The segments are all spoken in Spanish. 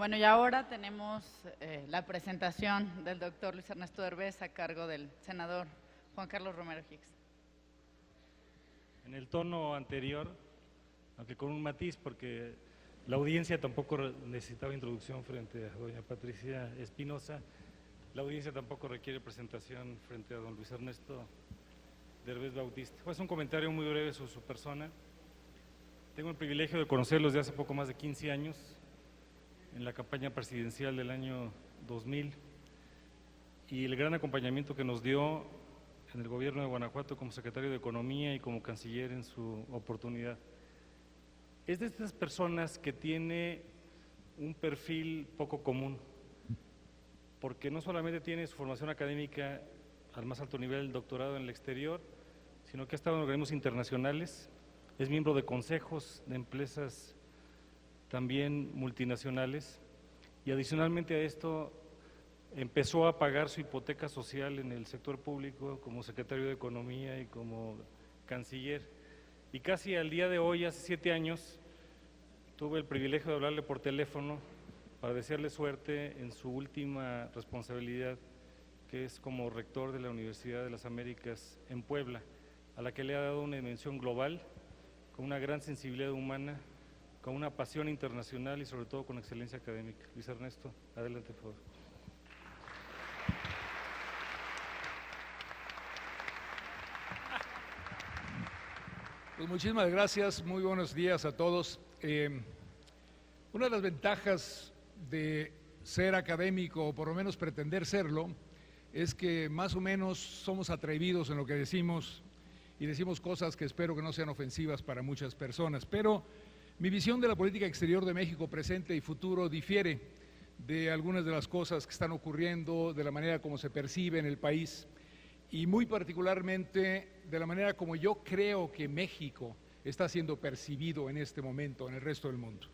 Bueno, y ahora tenemos la presentación del doctor Luis Ernesto Derbez a cargo del senador Juan Carlos Romero Hicks. En el tono anterior, aunque con un matiz, porque la audiencia tampoco necesitaba introducción frente a doña Patricia Espinosa, la audiencia tampoco requiere presentación frente a don Luis Ernesto Derbez Bautista. Es un comentario muy breve sobre su persona. Tengo el privilegio de conocerlo desde hace poco más de 15 años, en la campaña presidencial del año 2000, y el gran acompañamiento que nos dio en el gobierno de Guanajuato como secretario de Economía y como canciller en su oportunidad. Es de estas personas que tiene un perfil poco común, porque no solamente tiene su formación académica al más alto nivel, el doctorado en el exterior, sino que ha estado en organismos internacionales, es miembro de consejos de empresas también multinacionales, y adicionalmente a esto empezó a pagar su hipoteca social en el sector público como secretario de Economía y como canciller. Y casi al día de hoy, hace 7 años, tuve el privilegio de hablarle por teléfono para desearle suerte en su última responsabilidad, que es como rector de la Universidad de las Américas en Puebla, a la que le ha dado una dimensión global, con una gran sensibilidad humana, con una pasión internacional y sobre todo con excelencia académica. Luis Ernesto, adelante, por favor. Pues muchísimas gracias, muy buenos días a todos. Una de las ventajas de ser académico, o por lo menos pretender serlo, es que más o menos somos atrevidos en lo que decimos y decimos cosas que espero que no sean ofensivas para muchas personas, pero mi visión de la política exterior de México presente y futuro difiere de algunas de las cosas que están ocurriendo, de la manera como se percibe en el país y muy particularmente de la manera como yo creo que México está siendo percibido en este momento en el resto del mundo.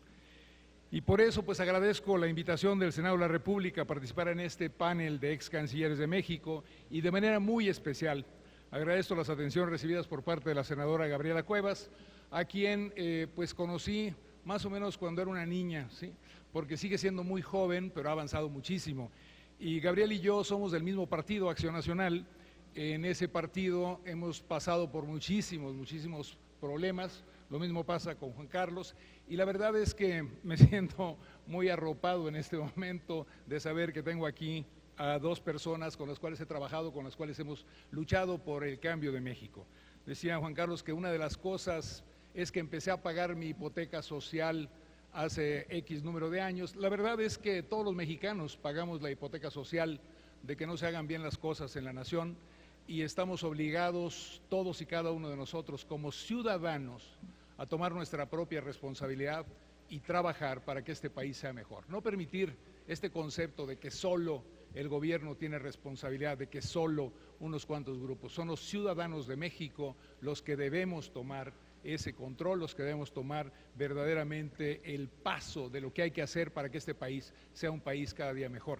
Y por eso pues agradezco la invitación del Senado de la República a participar en este panel de ex cancilleres de México y de manera muy especial agradezco las atenciones recibidas por parte de la senadora Gabriela Cuevas, a quien pues conocí más o menos cuando era una niña, ¿sí? Porque sigue siendo muy joven, pero ha avanzado muchísimo. Y Gabriel y yo somos del mismo partido, Acción Nacional. En ese partido hemos pasado por muchísimos problemas, lo mismo pasa con Juan Carlos, y la verdad es que me siento muy arropado en este momento de saber que tengo aquí a 2 personas con las cuales he trabajado, con las cuales hemos luchado por el cambio de México. Decía Juan Carlos que una de las cosas es que empecé a pagar mi hipoteca social hace X número de años. La verdad es que todos los mexicanos pagamos la hipoteca social de que no se hagan bien las cosas en la nación y estamos obligados todos y cada uno de nosotros como ciudadanos a tomar nuestra propia responsabilidad y trabajar para que este país sea mejor. No permitir este concepto de que solo el gobierno tiene responsabilidad, de que solo unos cuantos grupos. Son los ciudadanos de México los que debemos tomar ese control, los que debemos tomar verdaderamente el paso de lo que hay que hacer para que este país sea un país cada día mejor.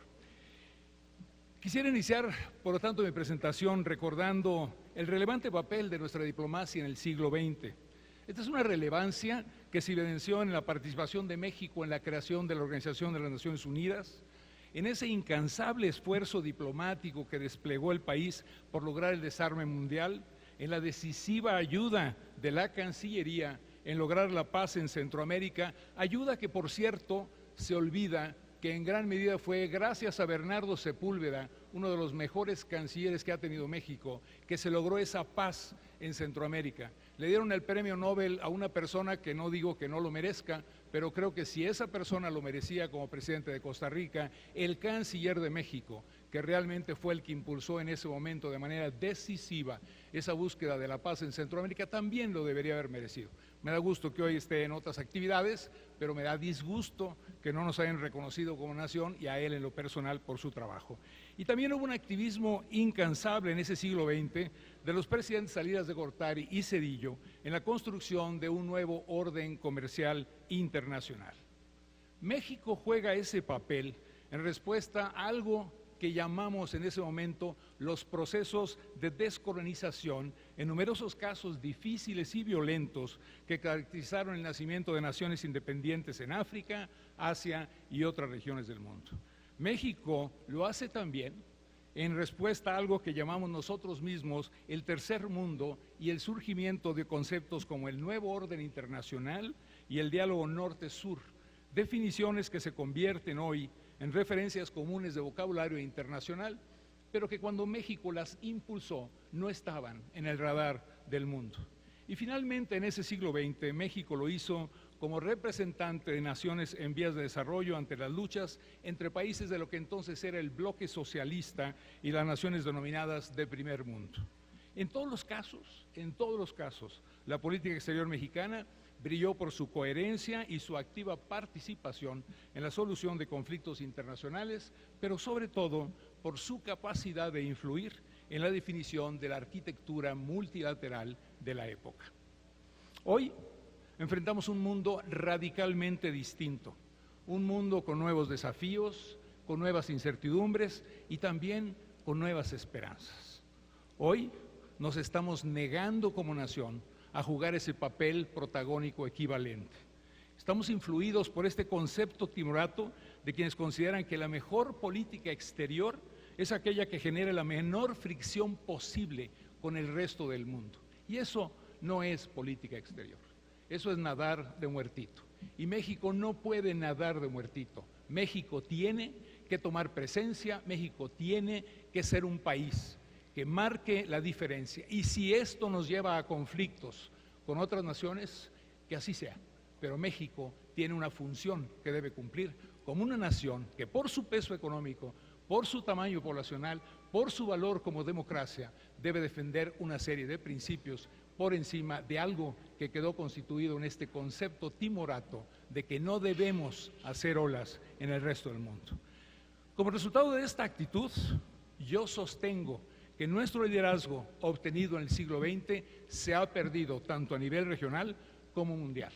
Quisiera iniciar, por lo tanto, mi presentación recordando el relevante papel de nuestra diplomacia en el siglo XX. Esta es una relevancia que se evidenció en la participación de México en la creación de la Organización de las Naciones Unidas, en ese incansable esfuerzo diplomático que desplegó el país por lograr el desarme mundial, en la decisiva ayuda de la Cancillería en lograr la paz en Centroamérica, ayuda que, por cierto, se olvida que en gran medida fue gracias a Bernardo Sepúlveda, uno de los mejores cancilleres que ha tenido México, que se logró esa paz en Centroamérica. Le dieron el premio Nobel a una persona que no digo que no lo merezca, pero creo que si esa persona lo merecía como presidente de Costa Rica, el canciller de México, que realmente fue el que impulsó en ese momento de manera decisiva esa búsqueda de la paz en Centroamérica, también lo debería haber merecido. Me da gusto que hoy esté en otras actividades, pero me da disgusto que no nos hayan reconocido como nación y a él en lo personal por su trabajo. Y también hubo un activismo incansable en ese siglo XX de los presidentes Salinas de Gortari y Zedillo en la construcción de un nuevo orden comercial internacional. México juega ese papel en respuesta a algo que llamamos en ese momento los procesos de descolonización, en numerosos casos difíciles y violentos que caracterizaron el nacimiento de naciones independientes en África, Asia y otras regiones del mundo. México lo hace también en respuesta a algo que llamamos nosotros mismos el tercer mundo y el surgimiento de conceptos como el nuevo orden internacional y el diálogo norte-sur, definiciones que se convierten hoy en referencias comunes de vocabulario internacional, pero que cuando México las impulsó no estaban en el radar del mundo. Y finalmente en ese siglo XX México lo hizo como representante de naciones en vías de desarrollo ante las luchas entre países de lo que entonces era el bloque socialista y las naciones denominadas de primer mundo. En todos los casos, la política exterior mexicana brilló por su coherencia y su activa participación en la solución de conflictos internacionales, pero sobre todo por su capacidad de influir en la definición de la arquitectura multilateral de la época. Hoy enfrentamos un mundo radicalmente distinto, un mundo con nuevos desafíos, con nuevas incertidumbres y también con nuevas esperanzas. Hoy nos estamos negando como nación a jugar ese papel protagónico equivalente. Estamos influidos por este concepto timorato de quienes consideran que la mejor política exterior es aquella que genere la menor fricción posible con el resto del mundo. Y eso no es política exterior, eso es nadar de muertito. Y México no puede nadar de muertito. México tiene que tomar presencia, México tiene que ser un país que marque la diferencia. Y si esto nos lleva a conflictos con otras naciones, que así sea. Pero México tiene una función que debe cumplir como una nación que por su peso económico, por su tamaño poblacional, por su valor como democracia, debe defender una serie de principios por encima de algo que quedó constituido en este concepto timorato de que no debemos hacer olas en el resto del mundo. Como resultado de esta actitud, yo sostengo que nuestro liderazgo obtenido en el siglo XX se ha perdido tanto a nivel regional como mundial.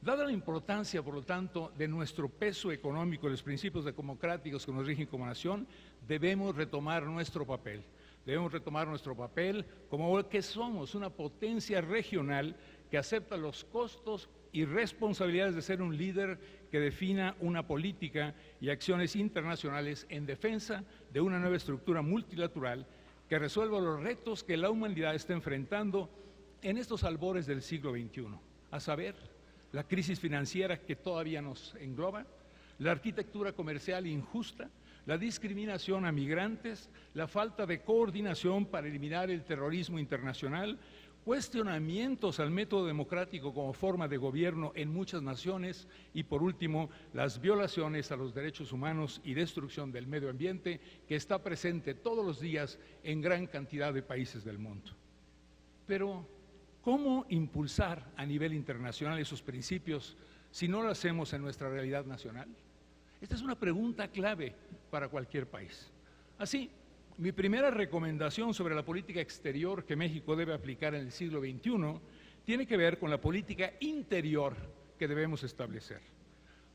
Dada la importancia, por lo tanto, de nuestro peso económico y los principios democráticos que nos rigen como nación, debemos retomar nuestro papel. Debemos retomar nuestro papel como que somos una potencia regional que acepta los costos y responsabilidades de ser un líder que defina una política y acciones internacionales en defensa de una nueva estructura multilateral que resuelva los retos que la humanidad está enfrentando en estos albores del siglo XXI, a saber, la crisis financiera que todavía nos engloba, la arquitectura comercial injusta, la discriminación a migrantes, la falta de coordinación para eliminar el terrorismo internacional, cuestionamientos al método democrático como forma de gobierno en muchas naciones y, por último, las violaciones a los derechos humanos y destrucción del medio ambiente que está presente todos los días en gran cantidad de países del mundo. Pero, ¿cómo impulsar a nivel internacional esos principios si no lo hacemos en nuestra realidad nacional? Esta es una pregunta clave para cualquier país. Así, mi primera recomendación sobre la política exterior que México debe aplicar en el siglo XXI tiene que ver con la política interior que debemos establecer.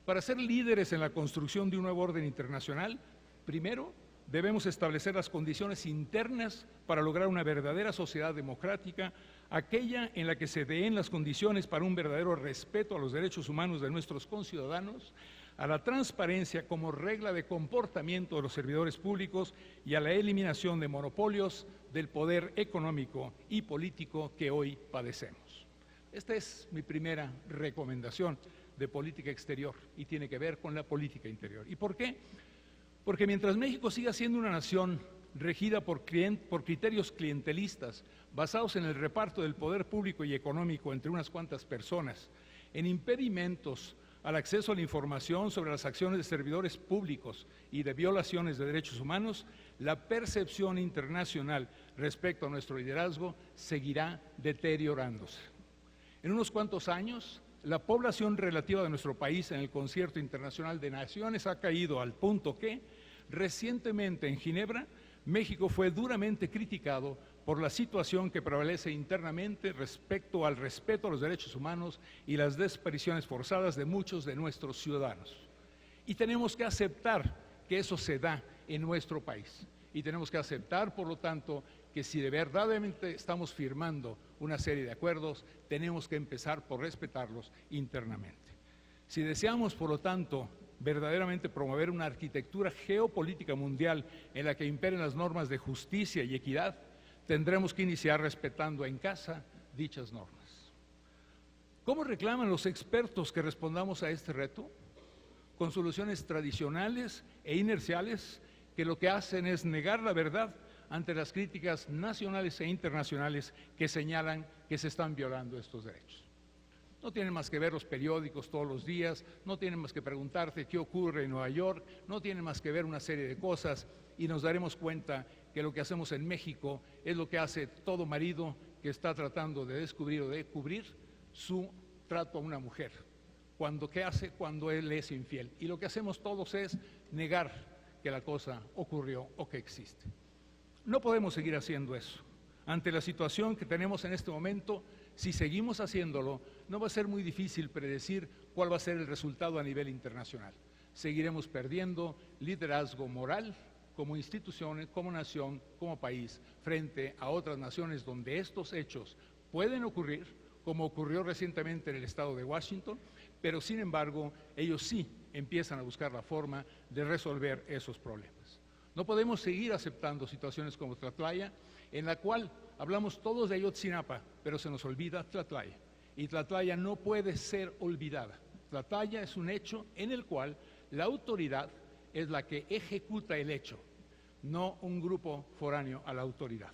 Para ser líderes en la construcción de un nuevo orden internacional, primero debemos establecer las condiciones internas para lograr una verdadera sociedad democrática, aquella en la que se den las condiciones para un verdadero respeto a los derechos humanos de nuestros conciudadanos, a la transparencia como regla de comportamiento de los servidores públicos y a la eliminación de monopolios del poder económico y político que hoy padecemos. Esta es mi primera recomendación de política exterior y tiene que ver con la política interior. ¿Y por qué? Porque mientras México siga siendo una nación regida por criterios clientelistas basados en el reparto del poder público y económico entre unas cuantas personas, en impedimentos al acceso a la información sobre las acciones de servidores públicos y de violaciones de derechos humanos, la percepción internacional respecto a nuestro liderazgo seguirá deteriorándose. En unos cuantos años, la población relativa de nuestro país en el Concierto Internacional de Naciones ha caído al punto que, recientemente en Ginebra, México fue duramente criticado por la situación que prevalece internamente respecto al respeto a los derechos humanos y las desapariciones forzadas de muchos de nuestros ciudadanos. Y tenemos que aceptar que eso se da en nuestro país. Y tenemos que aceptar, por lo tanto, que si de verdaderamente estamos firmando una serie de acuerdos, tenemos que empezar por respetarlos internamente. Si deseamos, por lo tanto, verdaderamente promover una arquitectura geopolítica mundial en la que imperen las normas de justicia y equidad, tendremos que iniciar respetando en casa dichas normas. ¿Cómo reclaman los expertos que respondamos a este reto? Con soluciones tradicionales e inerciales que lo que hacen es negar la verdad ante las críticas nacionales e internacionales que señalan que se están violando estos derechos. No tienen más que ver los periódicos todos los días, no tienen más que preguntarte qué ocurre en Nueva York, no tienen más que ver una serie de cosas y nos daremos cuenta que lo que hacemos en México es lo que hace todo marido que está tratando de descubrir o de cubrir su trato a una mujer. ¿Qué hace cuando él es infiel? Y lo que hacemos todos es negar que la cosa ocurrió o que existe. No podemos seguir haciendo eso. Ante la situación que tenemos en este momento, si seguimos haciéndolo, no va a ser muy difícil predecir cuál va a ser el resultado a nivel internacional. Seguiremos perdiendo liderazgo moral como instituciones, como nación, como país, frente a otras naciones donde estos hechos pueden ocurrir, como ocurrió recientemente en el estado de Washington, pero sin embargo, ellos sí empiezan a buscar la forma de resolver esos problemas. No podemos seguir aceptando situaciones como Tlatlaya, en la cual hablamos todos de Ayotzinapa, pero se nos olvida Tlatlaya. Y Tlatlaya no puede ser olvidada. Tlatlaya es un hecho en el cual la autoridad es la que ejecuta el hecho, no un grupo foráneo a la autoridad.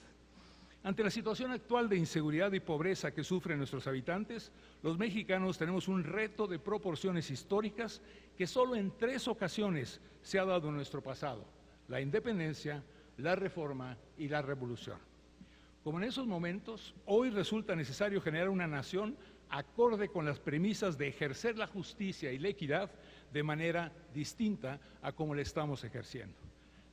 Ante la situación actual de inseguridad y pobreza que sufren nuestros habitantes, los mexicanos tenemos un reto de proporciones históricas que solo en 3 ocasiones se ha dado en nuestro pasado: la independencia, la reforma y la revolución. Como en esos momentos, hoy resulta necesario generar una nación acorde con las premisas de ejercer la justicia y la equidad de manera distinta a como la estamos ejerciendo.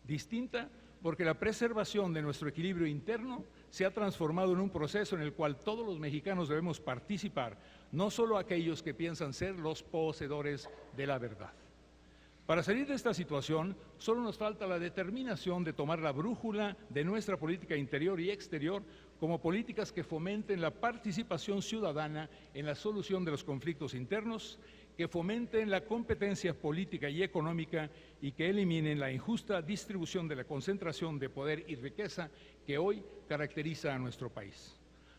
Distinta porque la preservación de nuestro equilibrio interno se ha transformado en un proceso en el cual todos los mexicanos debemos participar, no solo aquellos que piensan ser los poseedores de la verdad. Para salir de esta situación, solo nos falta la determinación de tomar la brújula de nuestra política interior y exterior como políticas que fomenten la participación ciudadana en la solución de los conflictos internos, que fomenten la competencia política y económica y que eliminen la injusta distribución de la concentración de poder y riqueza que hoy caracteriza a nuestro país.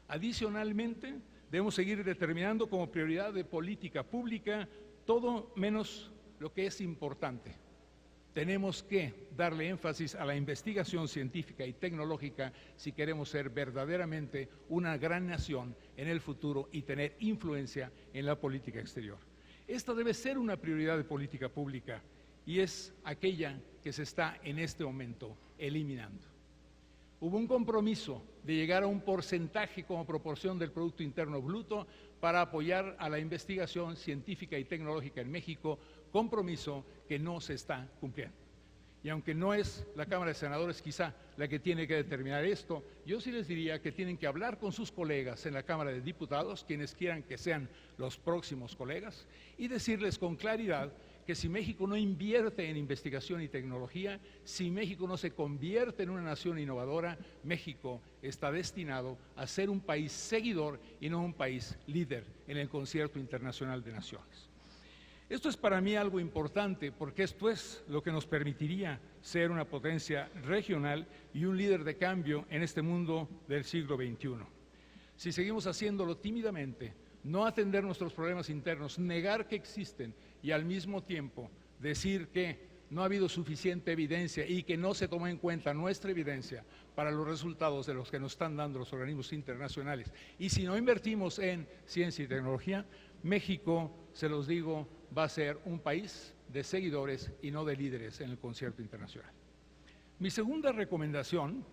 Adicionalmente, debemos seguir determinando como prioridad de política pública todo menos lo que es importante. Tenemos que darle énfasis a la investigación científica y tecnológica si queremos ser verdaderamente una gran nación en el futuro y tener influencia en la política exterior. Esta debe ser una prioridad de política pública y es aquella que se está en este momento eliminando. Hubo un compromiso de llegar a un porcentaje como proporción del Producto Interno Bruto para apoyar a la investigación científica y tecnológica en México, compromiso que no se está cumpliendo. Y aunque no es la Cámara de Senadores quizá la que tiene que determinar esto, yo sí les diría que tienen que hablar con sus colegas en la Cámara de Diputados, quienes quieran que sean los próximos colegas, y decirles con claridad que si México no invierte en investigación y tecnología, si México no se convierte en una nación innovadora, México está destinado a ser un país seguidor y no un país líder en el concierto internacional de naciones. Esto es para mí algo importante porque esto es lo que nos permitiría ser una potencia regional y un líder de cambio en este mundo del siglo XXI. Si seguimos haciéndolo tímidamente, no atender nuestros problemas internos, negar que existen y al mismo tiempo decir que no ha habido suficiente evidencia y que no se toma en cuenta nuestra evidencia para los resultados de los que nos están dando los organismos internacionales. Y si no invertimos en ciencia y tecnología, México, se los digo, va a ser un país de seguidores y no de líderes en el concierto internacional. Mi segunda recomendación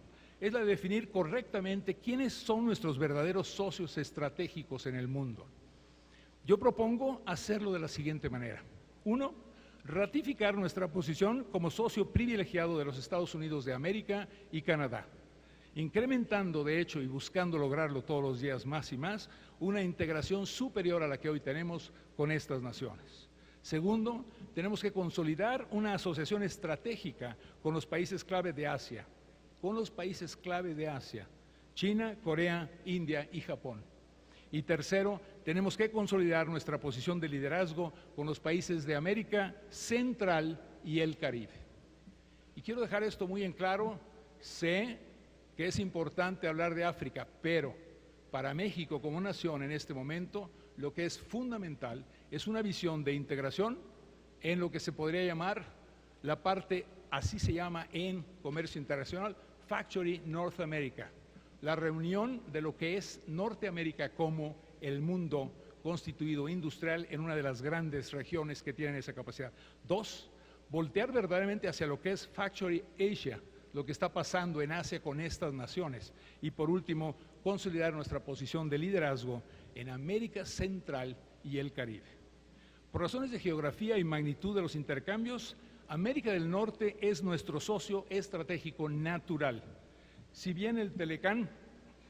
es la de definir correctamente quiénes son nuestros verdaderos socios estratégicos en el mundo. Yo propongo hacerlo de la siguiente manera. 1, ratificar nuestra posición como socio privilegiado de los Estados Unidos de América y Canadá, incrementando de hecho y buscando lograrlo todos los días más y más, una integración superior a la que hoy tenemos con estas naciones. Segundo, tenemos que consolidar una asociación estratégica con los países clave de Asia, China, Corea, India y Japón. Y tercero, tenemos que consolidar nuestra posición de liderazgo con los países de América Central y el Caribe. Y quiero dejar esto muy en claro, sé que es importante hablar de África, pero para México como nación en este momento, lo que es fundamental es una visión de integración en lo que se podría llamar la parte, así se llama en comercio internacional, Factory North America, la reunión de lo que es Norteamérica como el mundo constituido industrial en una de las grandes regiones que tienen esa capacidad. Dos, voltear verdaderamente hacia lo que es Factory Asia, lo que está pasando en Asia con estas naciones. Y por último, consolidar nuestra posición de liderazgo en América Central y el Caribe. Por razones de geografía y magnitud de los intercambios, América del Norte es nuestro socio estratégico natural. Si bien el Telecán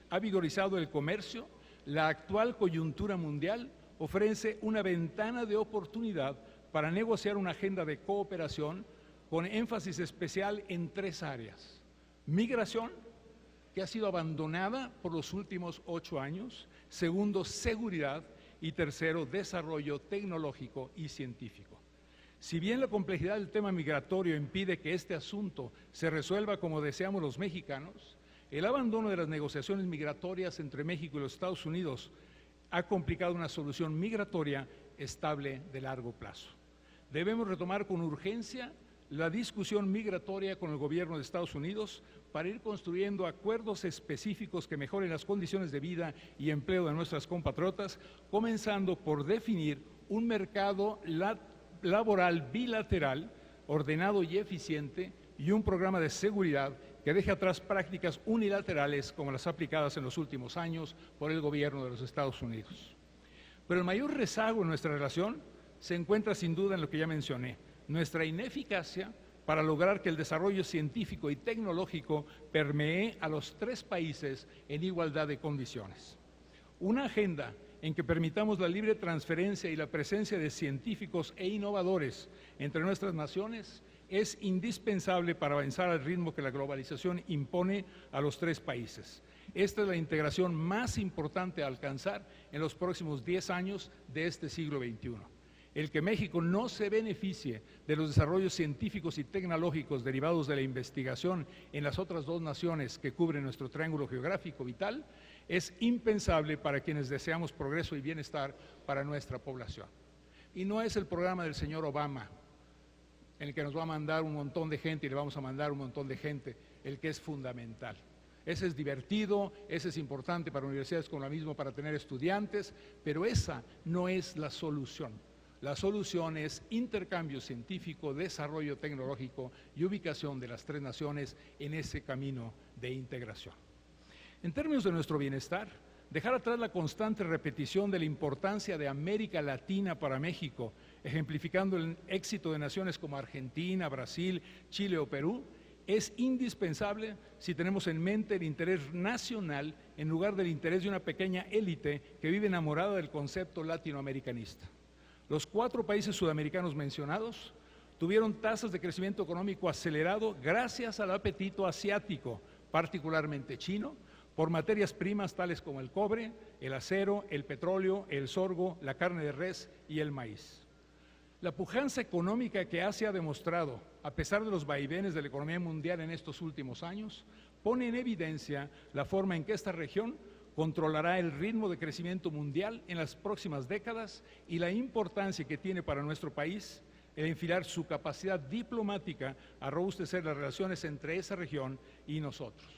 ha vigorizado el comercio, la actual coyuntura mundial ofrece una ventana de oportunidad para negociar una agenda de cooperación con énfasis especial en 3 áreas. Migración, que ha sido abandonada por los últimos 8 años. Segundo, seguridad. Y tercero, desarrollo tecnológico y científico. Si bien la complejidad del tema migratorio impide que este asunto se resuelva como deseamos los mexicanos, el abandono de las negociaciones migratorias entre México y los Estados Unidos ha complicado una solución migratoria estable de largo plazo. Debemos retomar con urgencia la discusión migratoria con el gobierno de Estados Unidos para ir construyendo acuerdos específicos que mejoren las condiciones de vida y empleo de nuestras compatriotas, comenzando por definir un mercado laboral bilateral, ordenado y eficiente, y un programa de seguridad que deje atrás prácticas unilaterales como las aplicadas en los últimos años por el gobierno de los Estados Unidos. Pero el mayor rezago en nuestra relación se encuentra sin duda en lo que ya mencioné, nuestra ineficacia para lograr que el desarrollo científico y tecnológico permee a los 3 países en igualdad de condiciones. Una agenda en que permitamos la libre transferencia y la presencia de científicos e innovadores entre nuestras naciones es indispensable para avanzar al ritmo que la globalización impone a los 3 países. Esta es la integración más importante a alcanzar en los próximos 10 años de este siglo XXI. El que México no se beneficie de los desarrollos científicos y tecnológicos derivados de la investigación en las otras 2 naciones que cubren nuestro triángulo geográfico vital es impensable para quienes deseamos progreso y bienestar para nuestra población. Y no es el programa del señor Obama, en el que nos va a mandar un montón de gente y le vamos a mandar un montón de gente, el que es fundamental. Ese es divertido, ese es importante para universidades como la misma para tener estudiantes, pero esa no es la solución. La solución es intercambio científico, desarrollo tecnológico y ubicación de las 3 naciones en ese camino de integración. En términos de nuestro bienestar, dejar atrás la constante repetición de la importancia de América Latina para México, ejemplificando el éxito de naciones como Argentina, Brasil, Chile o Perú, es indispensable si tenemos en mente el interés nacional en lugar del interés de una pequeña élite que vive enamorada del concepto latinoamericanista. Los 4 países sudamericanos mencionados tuvieron tasas de crecimiento económico acelerado gracias al apetito asiático, particularmente chino, por materias primas tales como el cobre, el acero, el petróleo, el sorgo, la carne de res y el maíz. La pujanza económica que Asia ha demostrado, a pesar de los vaivenes de la economía mundial en estos últimos años, pone en evidencia la forma en que esta región controlará el ritmo de crecimiento mundial en las próximas décadas y la importancia que tiene para nuestro país el enfilar su capacidad diplomática a robustecer las relaciones entre esa región y nosotros.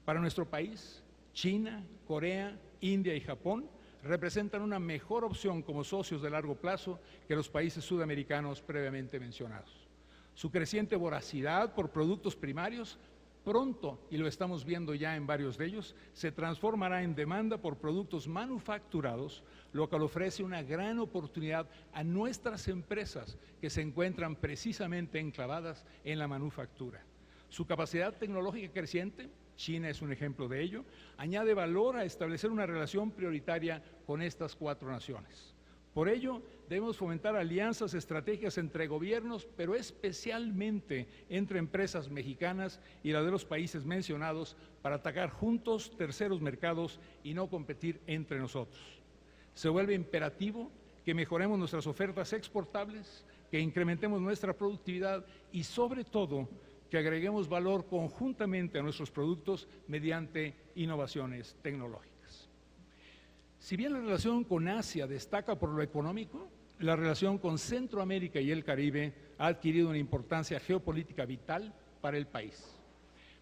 Para nuestro país, China, Corea, India y Japón representan una mejor opción como socios de largo plazo que los países sudamericanos previamente mencionados. Su creciente voracidad por productos primarios pronto, y lo estamos viendo ya en varios de ellos, se transformará en demanda por productos manufacturados, lo cual ofrece una gran oportunidad a nuestras empresas que se encuentran precisamente enclavadas en la manufactura. Su capacidad tecnológica creciente, China es un ejemplo de ello, añade valor a establecer una relación prioritaria con estas 4 naciones. Por ello, debemos fomentar alianzas estratégicas entre gobiernos, pero especialmente entre empresas mexicanas y las de los países mencionados para atacar juntos terceros mercados y no competir entre nosotros. Se vuelve imperativo que mejoremos nuestras ofertas exportables, que incrementemos nuestra productividad y, sobre todo, que agreguemos valor conjuntamente a nuestros productos mediante innovaciones tecnológicas. Si bien la relación con Asia destaca por lo económico, la relación con Centroamérica y el Caribe ha adquirido una importancia geopolítica vital para el país.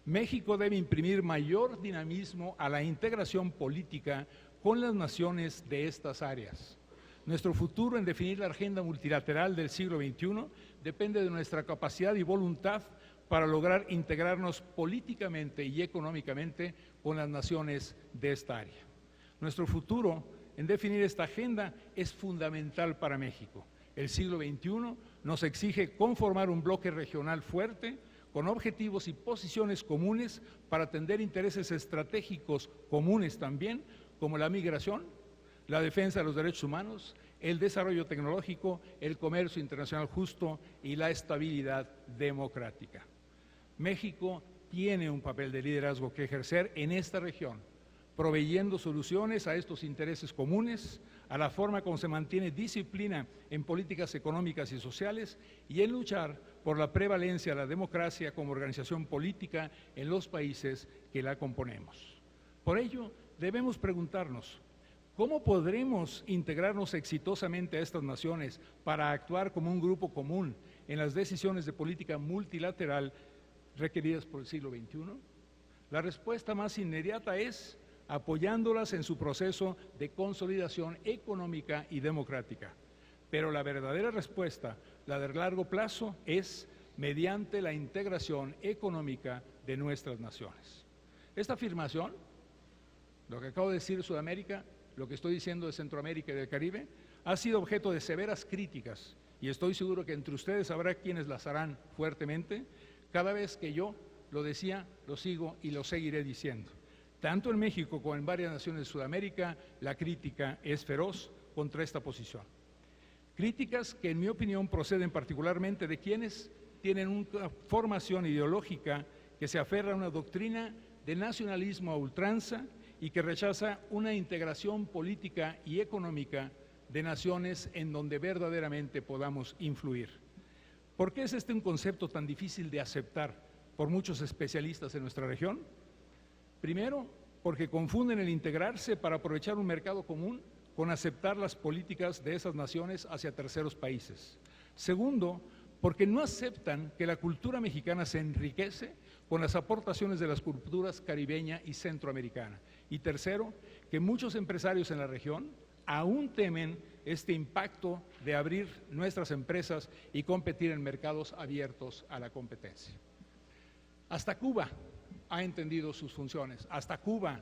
México debe imprimir mayor dinamismo a la integración política con las naciones de estas áreas. Nuestro futuro en definir la agenda multilateral del siglo XXI depende de nuestra capacidad y voluntad para lograr integrarnos políticamente y económicamente con las naciones de esta área. Nuestro futuro en definir esta agenda es fundamental para México. El siglo XXI nos exige conformar un bloque regional fuerte, con objetivos y posiciones comunes para atender intereses estratégicos comunes también, como la migración, la defensa de los derechos humanos, el desarrollo tecnológico, el comercio internacional justo y la estabilidad democrática. México tiene un papel de liderazgo que ejercer en esta región, proveyendo soluciones a estos intereses comunes, a la forma como se mantiene disciplina en políticas económicas y sociales y en luchar por la prevalencia de la democracia como organización política en los países que la componemos. Por ello, debemos preguntarnos, ¿cómo podremos integrarnos exitosamente a estas naciones para actuar como un grupo común en las decisiones de política multilateral requeridas por el siglo XXI? La respuesta más inmediata es apoyándolas en su proceso de consolidación económica y democrática. Pero la verdadera respuesta, la de largo plazo, es mediante la integración económica de nuestras naciones. Esta afirmación, lo que acabo de decir de Sudamérica, lo que estoy diciendo de Centroamérica y del Caribe, ha sido objeto de severas críticas y estoy seguro que entre ustedes habrá quienes las harán fuertemente. Cada vez que yo lo decía, lo sigo y lo seguiré diciendo. Tanto en México como en varias naciones de Sudamérica, la crítica es feroz contra esta posición. Críticas que, en mi opinión, proceden particularmente de quienes tienen una formación ideológica que se aferra a una doctrina de nacionalismo a ultranza y que rechaza una integración política y económica de naciones en donde verdaderamente podamos influir. ¿Por qué es este un concepto tan difícil de aceptar por muchos especialistas en nuestra región? Primero, porque confunden el integrarse para aprovechar un mercado común con aceptar las políticas de esas naciones hacia terceros países. Segundo, porque no aceptan que la cultura mexicana se enriquece con las aportaciones de las culturas caribeña y centroamericana. Y tercero, que muchos empresarios en la región aún temen este impacto de abrir nuestras empresas y competir en mercados abiertos a la competencia. Hasta Cuba ha entendido sus funciones. Hasta Cuba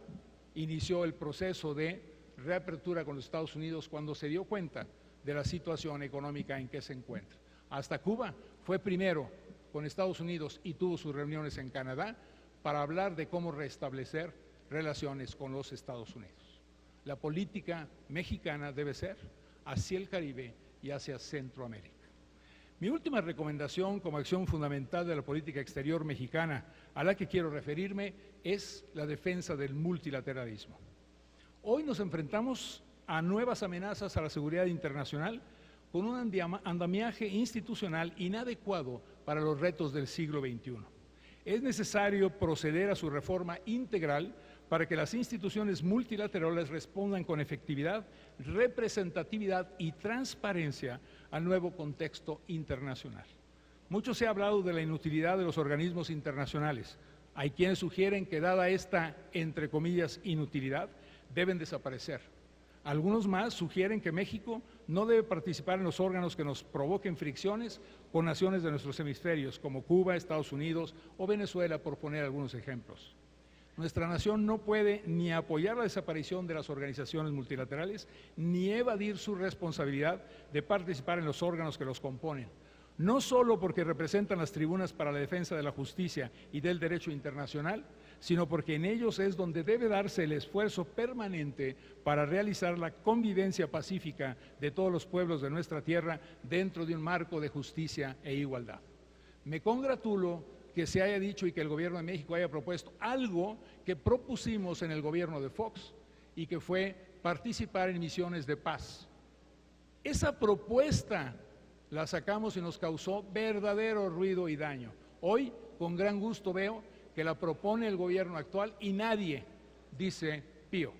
inició el proceso de reapertura con los Estados Unidos cuando se dio cuenta de la situación económica en que se encuentra. Hasta Cuba fue primero con Estados Unidos y tuvo sus reuniones en Canadá para hablar de cómo restablecer relaciones con los Estados Unidos. La política mexicana debe ser hacia el Caribe y hacia Centroamérica. Mi última recomendación como acción fundamental de la política exterior mexicana a la que quiero referirme es la defensa del multilateralismo. Hoy nos enfrentamos a nuevas amenazas a la seguridad internacional con un andamiaje institucional inadecuado para los retos del siglo XXI. Es necesario proceder a su reforma integral para que las instituciones multilaterales respondan con efectividad, representatividad y transparencia al nuevo contexto internacional. Mucho se ha hablado de la inutilidad de los organismos internacionales. Hay quienes sugieren que, dada esta, entre comillas, inutilidad, deben desaparecer. Algunos más sugieren que México no debe participar en los órganos que nos provoquen fricciones con naciones de nuestros hemisferios, como Cuba, Estados Unidos o Venezuela, por poner algunos ejemplos. Nuestra nación no puede ni apoyar la desaparición de las organizaciones multilaterales, ni evadir su responsabilidad de participar en los órganos que los componen. No solo porque representan las tribunas para la defensa de la justicia y del derecho internacional, sino porque en ellos es donde debe darse el esfuerzo permanente para realizar la convivencia pacífica de todos los pueblos de nuestra tierra dentro de un marco de justicia e igualdad. Me congratulo que se haya dicho y que el gobierno de México haya propuesto algo que propusimos en el gobierno de Fox y que fue participar en misiones de paz. Esa propuesta la sacamos y nos causó verdadero ruido y daño. Hoy, con gran gusto veo que la propone el gobierno actual y nadie dice pío,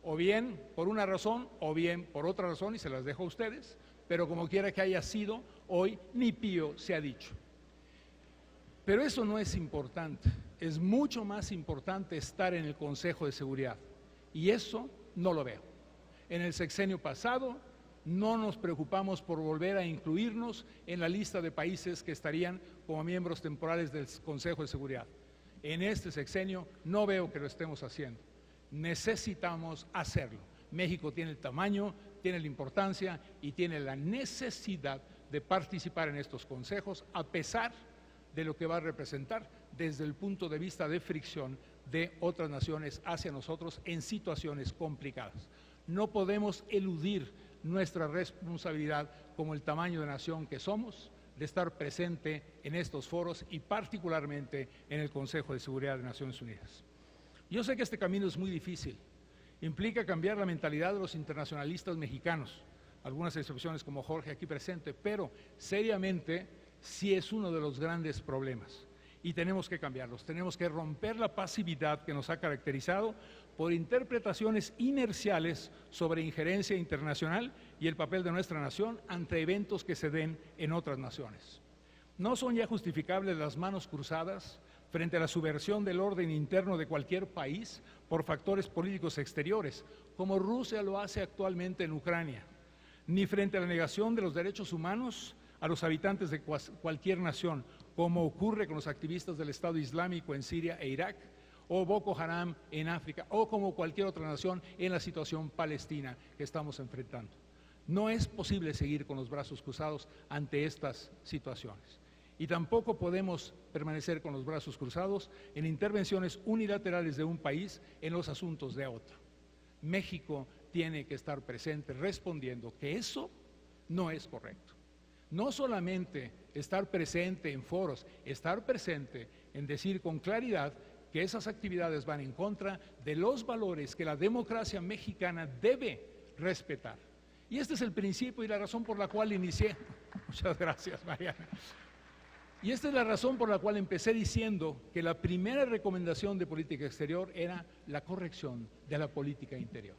o bien por una razón o bien por otra razón, y se las dejo a ustedes, pero como quiera que haya sido, hoy ni pío se ha dicho. Pero eso no es importante, es mucho más importante estar en el Consejo de Seguridad, y eso no lo veo. En el sexenio pasado no nos preocupamos por volver a incluirnos en la lista de países que estarían como miembros temporales del Consejo de Seguridad. En este sexenio no veo que lo estemos haciendo. Necesitamos hacerlo. México tiene el tamaño, tiene la importancia y tiene la necesidad de participar en estos consejos, a pesar de lo que va a representar desde el punto de vista de fricción de otras naciones hacia nosotros en situaciones complicadas. No podemos eludir nuestra responsabilidad como el tamaño de nación que somos, de estar presente en estos foros y particularmente en el Consejo de Seguridad de Naciones Unidas. Yo sé que este camino es muy difícil, implica cambiar la mentalidad de los internacionalistas mexicanos, algunas excepciones como Jorge aquí presente, pero seriamente sí es uno de los grandes problemas y tenemos que cambiarlos, tenemos que romper la pasividad que nos ha caracterizado por interpretaciones inerciales sobre injerencia internacional y el papel de nuestra nación ante eventos que se den en otras naciones. No son ya justificables las manos cruzadas frente a la subversión del orden interno de cualquier país por factores políticos exteriores, como Rusia lo hace actualmente en Ucrania, ni frente a la negación de los derechos humanos a los habitantes de cualquier nación, como ocurre con los activistas del Estado Islámico en Siria e Irak, o Boko Haram en África, o como cualquier otra nación en la situación palestina que estamos enfrentando. No es posible seguir con los brazos cruzados ante estas situaciones. Y tampoco podemos permanecer con los brazos cruzados en intervenciones unilaterales de un país en los asuntos de otro. México tiene que estar presente respondiendo que eso no es correcto. No solamente estar presente en foros, estar presente en decir con claridad que esas actividades van en contra de los valores que la democracia mexicana debe respetar. Y este es el principio y la razón por la cual inicié. Muchas gracias, Mariana. Y esta es la razón por la cual empecé diciendo que la primera recomendación de política exterior era la corrección de la política interior.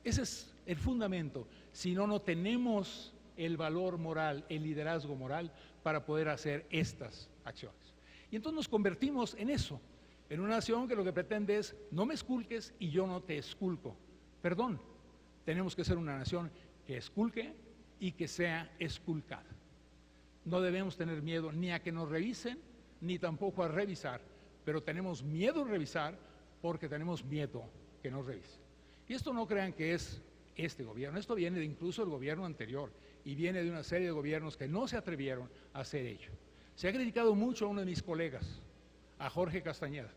Ese es el fundamento. Si no, no tenemos el valor moral, el liderazgo moral para poder hacer estas acciones. Y entonces nos convertimos en eso, en una nación que lo que pretende es no me esculques y yo no te esculco. Perdón, tenemos que ser una nación que esculque y que sea esculcada. No debemos tener miedo ni a que nos revisen, ni tampoco a revisar, pero tenemos miedo a revisar porque tenemos miedo que nos revisen. Y esto no crean que es este gobierno, esto viene de incluso el gobierno anterior y viene de una serie de gobiernos que no se atrevieron a hacer ello. Se ha criticado mucho a uno de mis colegas, a Jorge Castañeda,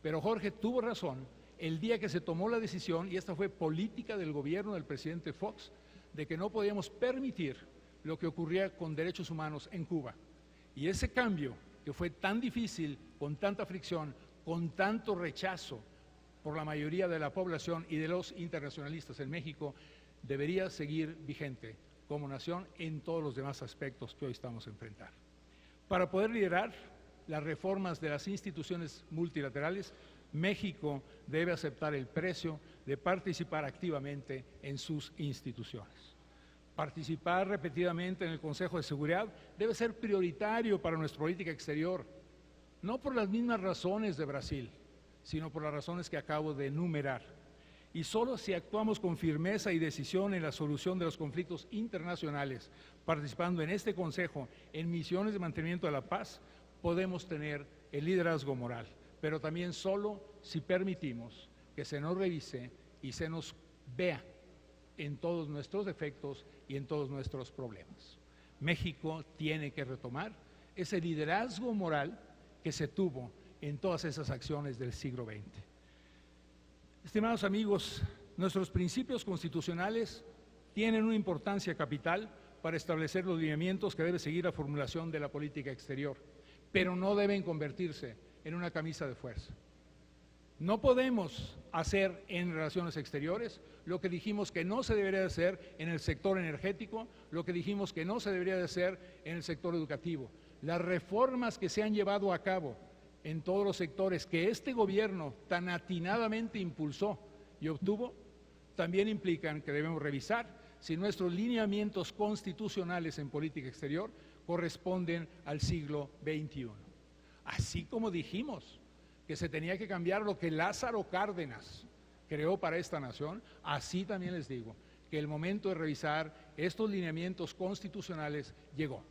pero Jorge tuvo razón el día que se tomó la decisión, y esta fue política del gobierno del presidente Fox, de que no podíamos permitir lo que ocurría con derechos humanos en Cuba. Y ese cambio, que fue tan difícil, con tanta fricción, con tanto rechazo por la mayoría de la población y de los internacionalistas en México, debería seguir vigente como nación en todos los demás aspectos que hoy estamos enfrentando. Para poder liderar las reformas de las instituciones multilaterales, México debe aceptar el precio de participar activamente en sus instituciones. Participar repetidamente en el Consejo de Seguridad debe ser prioritario para nuestra política exterior, no por las mismas razones de Brasil, sino por las razones que acabo de enumerar. Y solo si actuamos con firmeza y decisión en la solución de los conflictos internacionales, participando en este Consejo en misiones de mantenimiento de la paz, podemos tener el liderazgo moral, pero también solo si permitimos que se nos revise y se nos vea en todos nuestros defectos y en todos nuestros problemas. México tiene que retomar ese liderazgo moral que se tuvo en todas esas acciones del siglo XX. Estimados amigos, nuestros principios constitucionales tienen una importancia capital para establecer los lineamientos que debe seguir la formulación de la política exterior, pero no deben convertirse en una camisa de fuerza. No podemos hacer en relaciones exteriores lo que dijimos que no se debería de hacer en el sector energético, lo que dijimos que no se debería de hacer en el sector educativo. Las reformas que se han llevado a cabo en todos los sectores que este gobierno tan atinadamente impulsó y obtuvo, también implican que debemos revisar si nuestros lineamientos constitucionales en política exterior corresponden al siglo XXI. Así como dijimos que se tenía que cambiar lo que Lázaro Cárdenas creó para esta nación, así también les digo que el momento de revisar estos lineamientos constitucionales llegó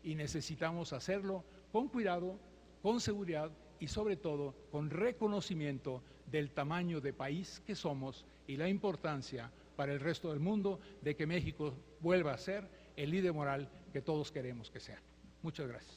y necesitamos hacerlo con cuidado, con seguridad y sobre todo con reconocimiento del tamaño de país que somos y la importancia para el resto del mundo de que México vuelva a ser el líder moral que todos queremos que sea. Muchas gracias.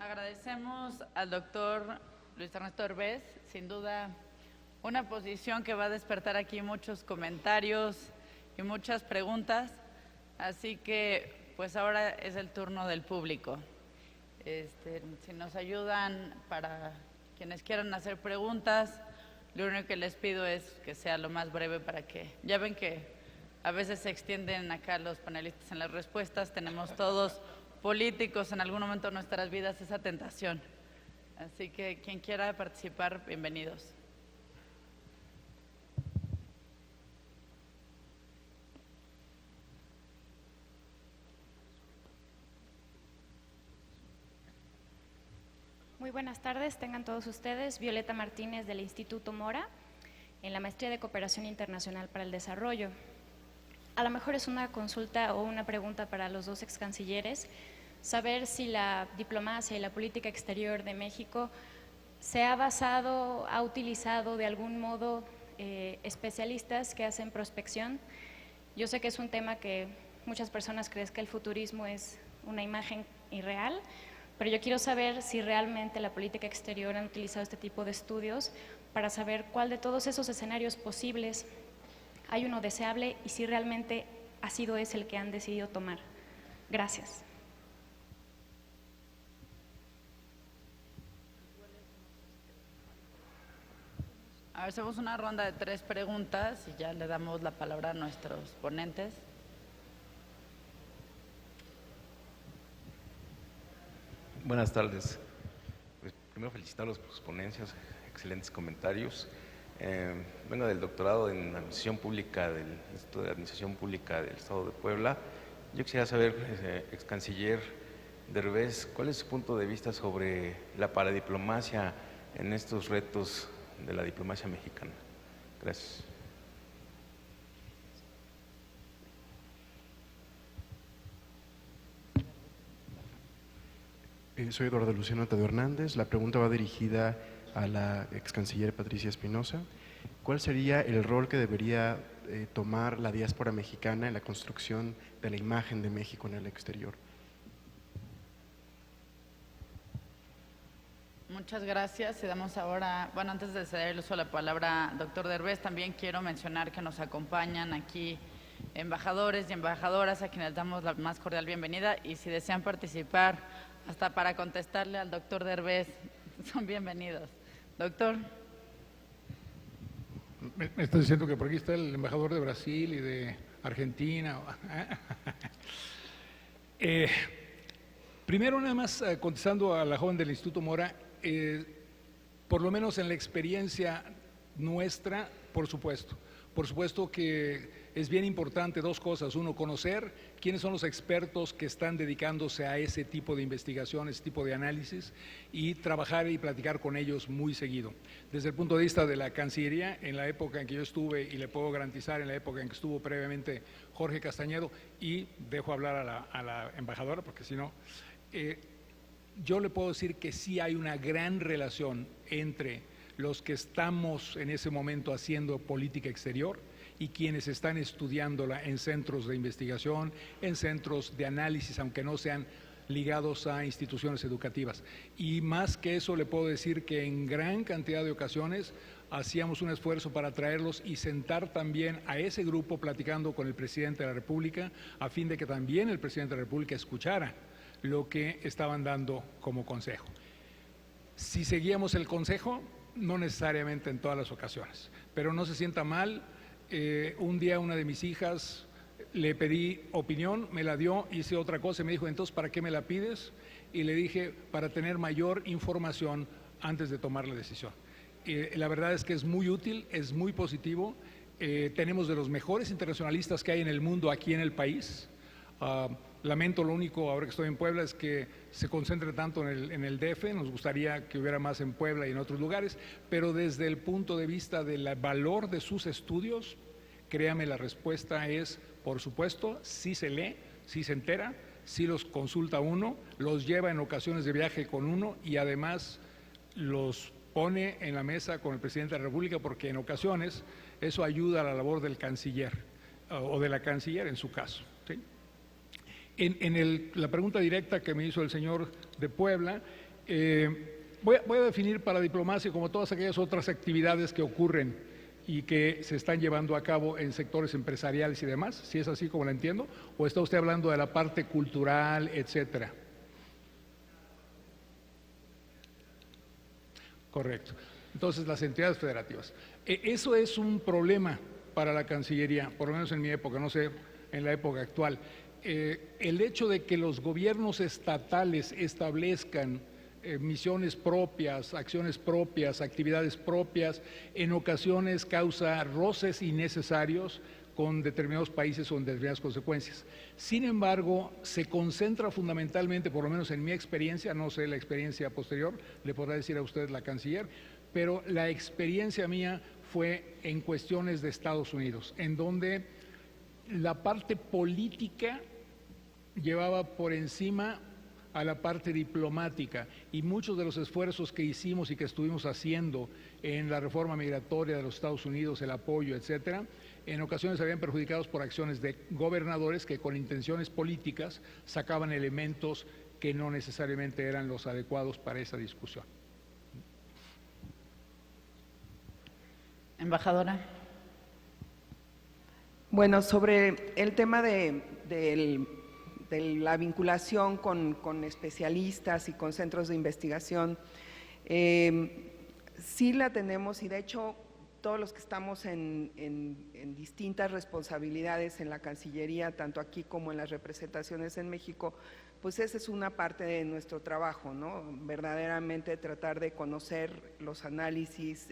Agradecemos al doctor Luis Ernesto Derbez, sin duda una posición que va a despertar aquí muchos comentarios y muchas preguntas, así que pues ahora es el turno del público. Si nos ayudan para quienes quieran hacer preguntas, lo único que les pido es que sea lo más breve para que, ya ven que a veces se extienden acá los panelistas en las respuestas, tenemos todos políticos en algún momento de nuestras vidas esa tentación. Así que quien quiera participar, bienvenidos. Muy buenas tardes, tengan todos ustedes. Violeta Martínez del Instituto Mora, en la Maestría de Cooperación Internacional para el Desarrollo. A lo mejor es una consulta o una pregunta para los dos ex cancilleres, saber si la diplomacia y la política exterior de México se ha basado, ha utilizado de algún modo especialistas que hacen prospección. Yo sé que es un tema que muchas personas creen que el futurismo es una imagen irreal, pero yo quiero saber si realmente la política exterior ha utilizado este tipo de estudios para saber cuál de todos esos escenarios posibles hay uno deseable y si realmente ha sido ese el que han decidido tomar. Gracias. A ver, hacemos una ronda de 3 preguntas y ya le damos la palabra a nuestros ponentes. Buenas tardes. Pues, primero felicitar a los ponencias, excelentes comentarios. Vengo del doctorado en Administración Pública del Instituto de Administración Pública del Estado de Puebla. Yo quisiera saber, ex canciller Derbez, ¿cuál es su punto de vista sobre la paradiplomacia en estos retos de la diplomacia mexicana? Gracias. Soy Eduardo Luciano Tadeo Hernández. La pregunta va dirigida a la ex canciller Patricia Espinosa. ¿Cuál sería el rol que debería tomar la diáspora mexicana en la construcción de la imagen de México en el exterior? Muchas gracias. Y damos ahora, bueno, antes de ceder el uso de la palabra, doctor Derbez, también quiero mencionar que nos acompañan aquí embajadores y embajadoras a quienes damos la más cordial bienvenida y si desean participar hasta para contestarle al doctor Derbez, son bienvenidos. Doctor. Me estás diciendo que por aquí está el embajador de Brasil y de Argentina. Primero, nada más contestando a la joven del Instituto Mora, por lo menos en la experiencia nuestra, por supuesto, por supuesto que es bien importante dos cosas. Uno, conocer quiénes son los expertos que están dedicándose a ese tipo de investigación, ese tipo de análisis, y trabajar y platicar con ellos muy seguido. Desde el punto de vista de la Cancillería, en la época en que yo estuve, y le puedo garantizar en la época en que estuvo previamente Jorge Castañedo, y dejo hablar a la embajadora porque si no, yo le puedo decir que sí hay una gran relación entre los que estamos en ese momento haciendo política exterior y quienes están estudiándola en centros de investigación, en centros de análisis, aunque no sean ligados a instituciones educativas. Y más que eso, le puedo decir que en gran cantidad de ocasiones hacíamos un esfuerzo para traerlos y sentar también a ese grupo platicando con el presidente de la República, a fin de que también el presidente de la República escuchara lo que estaban dando como consejo. Si seguíamos el consejo, no necesariamente en todas las ocasiones, pero no se sienta mal. Un día una de mis hijas le pedí opinión, me la dio, hice otra cosa y me dijo, entonces, ¿para qué me la pides? Y le dije, para tener mayor información antes de tomar la decisión. La verdad es que es muy útil, es muy positivo. Tenemos de los mejores internacionalistas que hay en el mundo aquí en el país. Lamento, lo único, ahora que estoy en Puebla, es que se concentre tanto en el DF, nos gustaría que hubiera más en Puebla y en otros lugares, pero desde el punto de vista del valor de sus estudios, créame, la respuesta es, por supuesto, sí se lee, sí se entera, sí los consulta uno, los lleva en ocasiones de viaje con uno y además los pone en la mesa con el presidente de la República, porque en ocasiones eso ayuda a la labor del canciller o de la canciller en su caso, ¿sí? La pregunta directa que me hizo el señor de Puebla, voy a definir para diplomacia como todas aquellas otras actividades que ocurren y que se están llevando a cabo en sectores empresariales y demás, si es así como la entiendo, o está usted hablando de la parte cultural, etcétera. Correcto. Entonces, las entidades federativas. Eso es un problema para la Cancillería, por lo menos en mi época, no sé, en la época actual. El hecho de que los gobiernos estatales establezcan misiones propias, acciones propias, actividades propias, en ocasiones causa roces innecesarios con determinados países o en determinadas consecuencias. Sin embargo, se concentra fundamentalmente, por lo menos en mi experiencia, no sé la experiencia posterior, le podrá decir a usted la canciller, pero la experiencia mía fue en cuestiones de Estados Unidos, en donde la parte política llevaba por encima a la parte diplomática, y muchos de los esfuerzos que hicimos y que estuvimos haciendo en la reforma migratoria de los Estados Unidos, el apoyo, etcétera, en ocasiones se habían perjudicados por acciones de gobernadores que con intenciones políticas sacaban elementos que no necesariamente eran los adecuados para esa discusión. Embajadora. Bueno, sobre el tema de la vinculación con especialistas y con centros de investigación, sí la tenemos, y de hecho todos los que estamos en distintas responsabilidades en la Cancillería, tanto aquí como en las representaciones en México, pues esa es una parte de nuestro trabajo, ¿no? Verdaderamente tratar de conocer los análisis,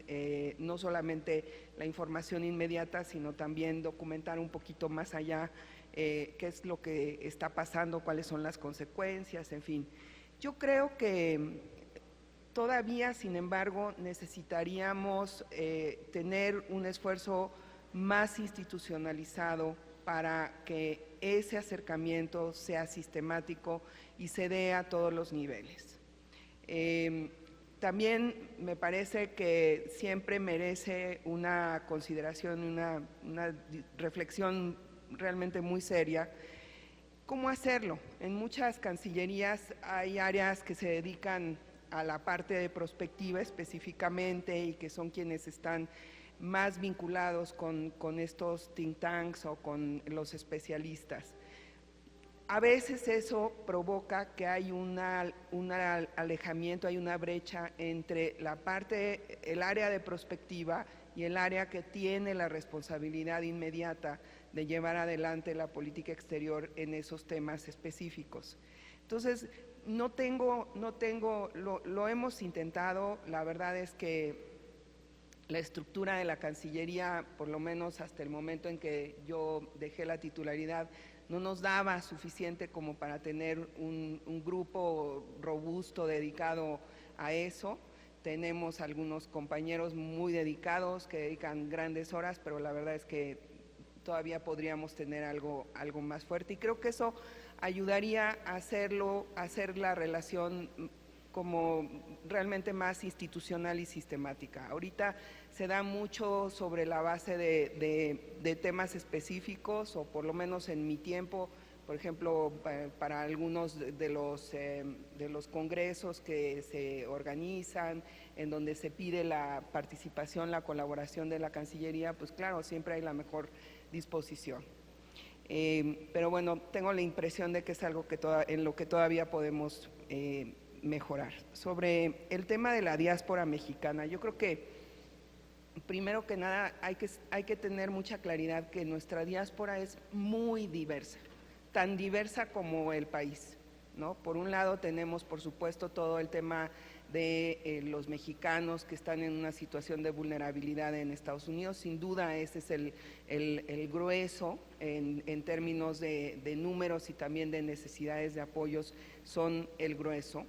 no solamente la información inmediata, sino también documentar un poquito más allá qué es lo que está pasando, cuáles son las consecuencias, en fin. Yo creo que todavía, sin embargo, necesitaríamos tener un esfuerzo más institucionalizado para que ese acercamiento sea sistemático y se dé a todos los niveles. También me parece que siempre merece una consideración, una reflexión realmente muy seria, ¿cómo hacerlo? En muchas cancillerías hay áreas que se dedican a la parte de prospectiva específicamente y que son quienes están más vinculados con estos think tanks o con los especialistas. A veces eso provoca que hay un alejamiento, hay una brecha entre la parte, el área de prospectiva y el área que tiene la responsabilidad inmediata de llevar adelante la política exterior en esos temas específicos. Entonces, lo hemos intentado, la verdad es que la estructura de la Cancillería, por lo menos hasta el momento en que yo dejé la titularidad, no nos daba suficiente como para tener un grupo robusto dedicado a eso. Tenemos algunos compañeros muy dedicados que dedican grandes horas, pero la verdad es que todavía podríamos tener algo más fuerte, y creo que eso ayudaría a hacer la relación como realmente más institucional y sistemática. Ahorita se da mucho sobre la base de temas específicos, o por lo menos en mi tiempo, por ejemplo, para algunos de los congresos que se organizan, en donde se pide la participación, la colaboración de la Cancillería, pues claro, siempre hay la mejor disposición. Pero bueno, tengo la impresión de que es algo en lo que todavía podemos mejorar. Sobre el tema de la diáspora mexicana, yo creo que primero que nada hay que tener mucha claridad que nuestra diáspora es muy diversa, tan diversa como el país, ¿no? Por un lado tenemos, por supuesto, todo el tema de los mexicanos que están en una situación de vulnerabilidad en Estados Unidos. Sin duda ese es el grueso en términos de números y también de necesidades de apoyos, son el grueso.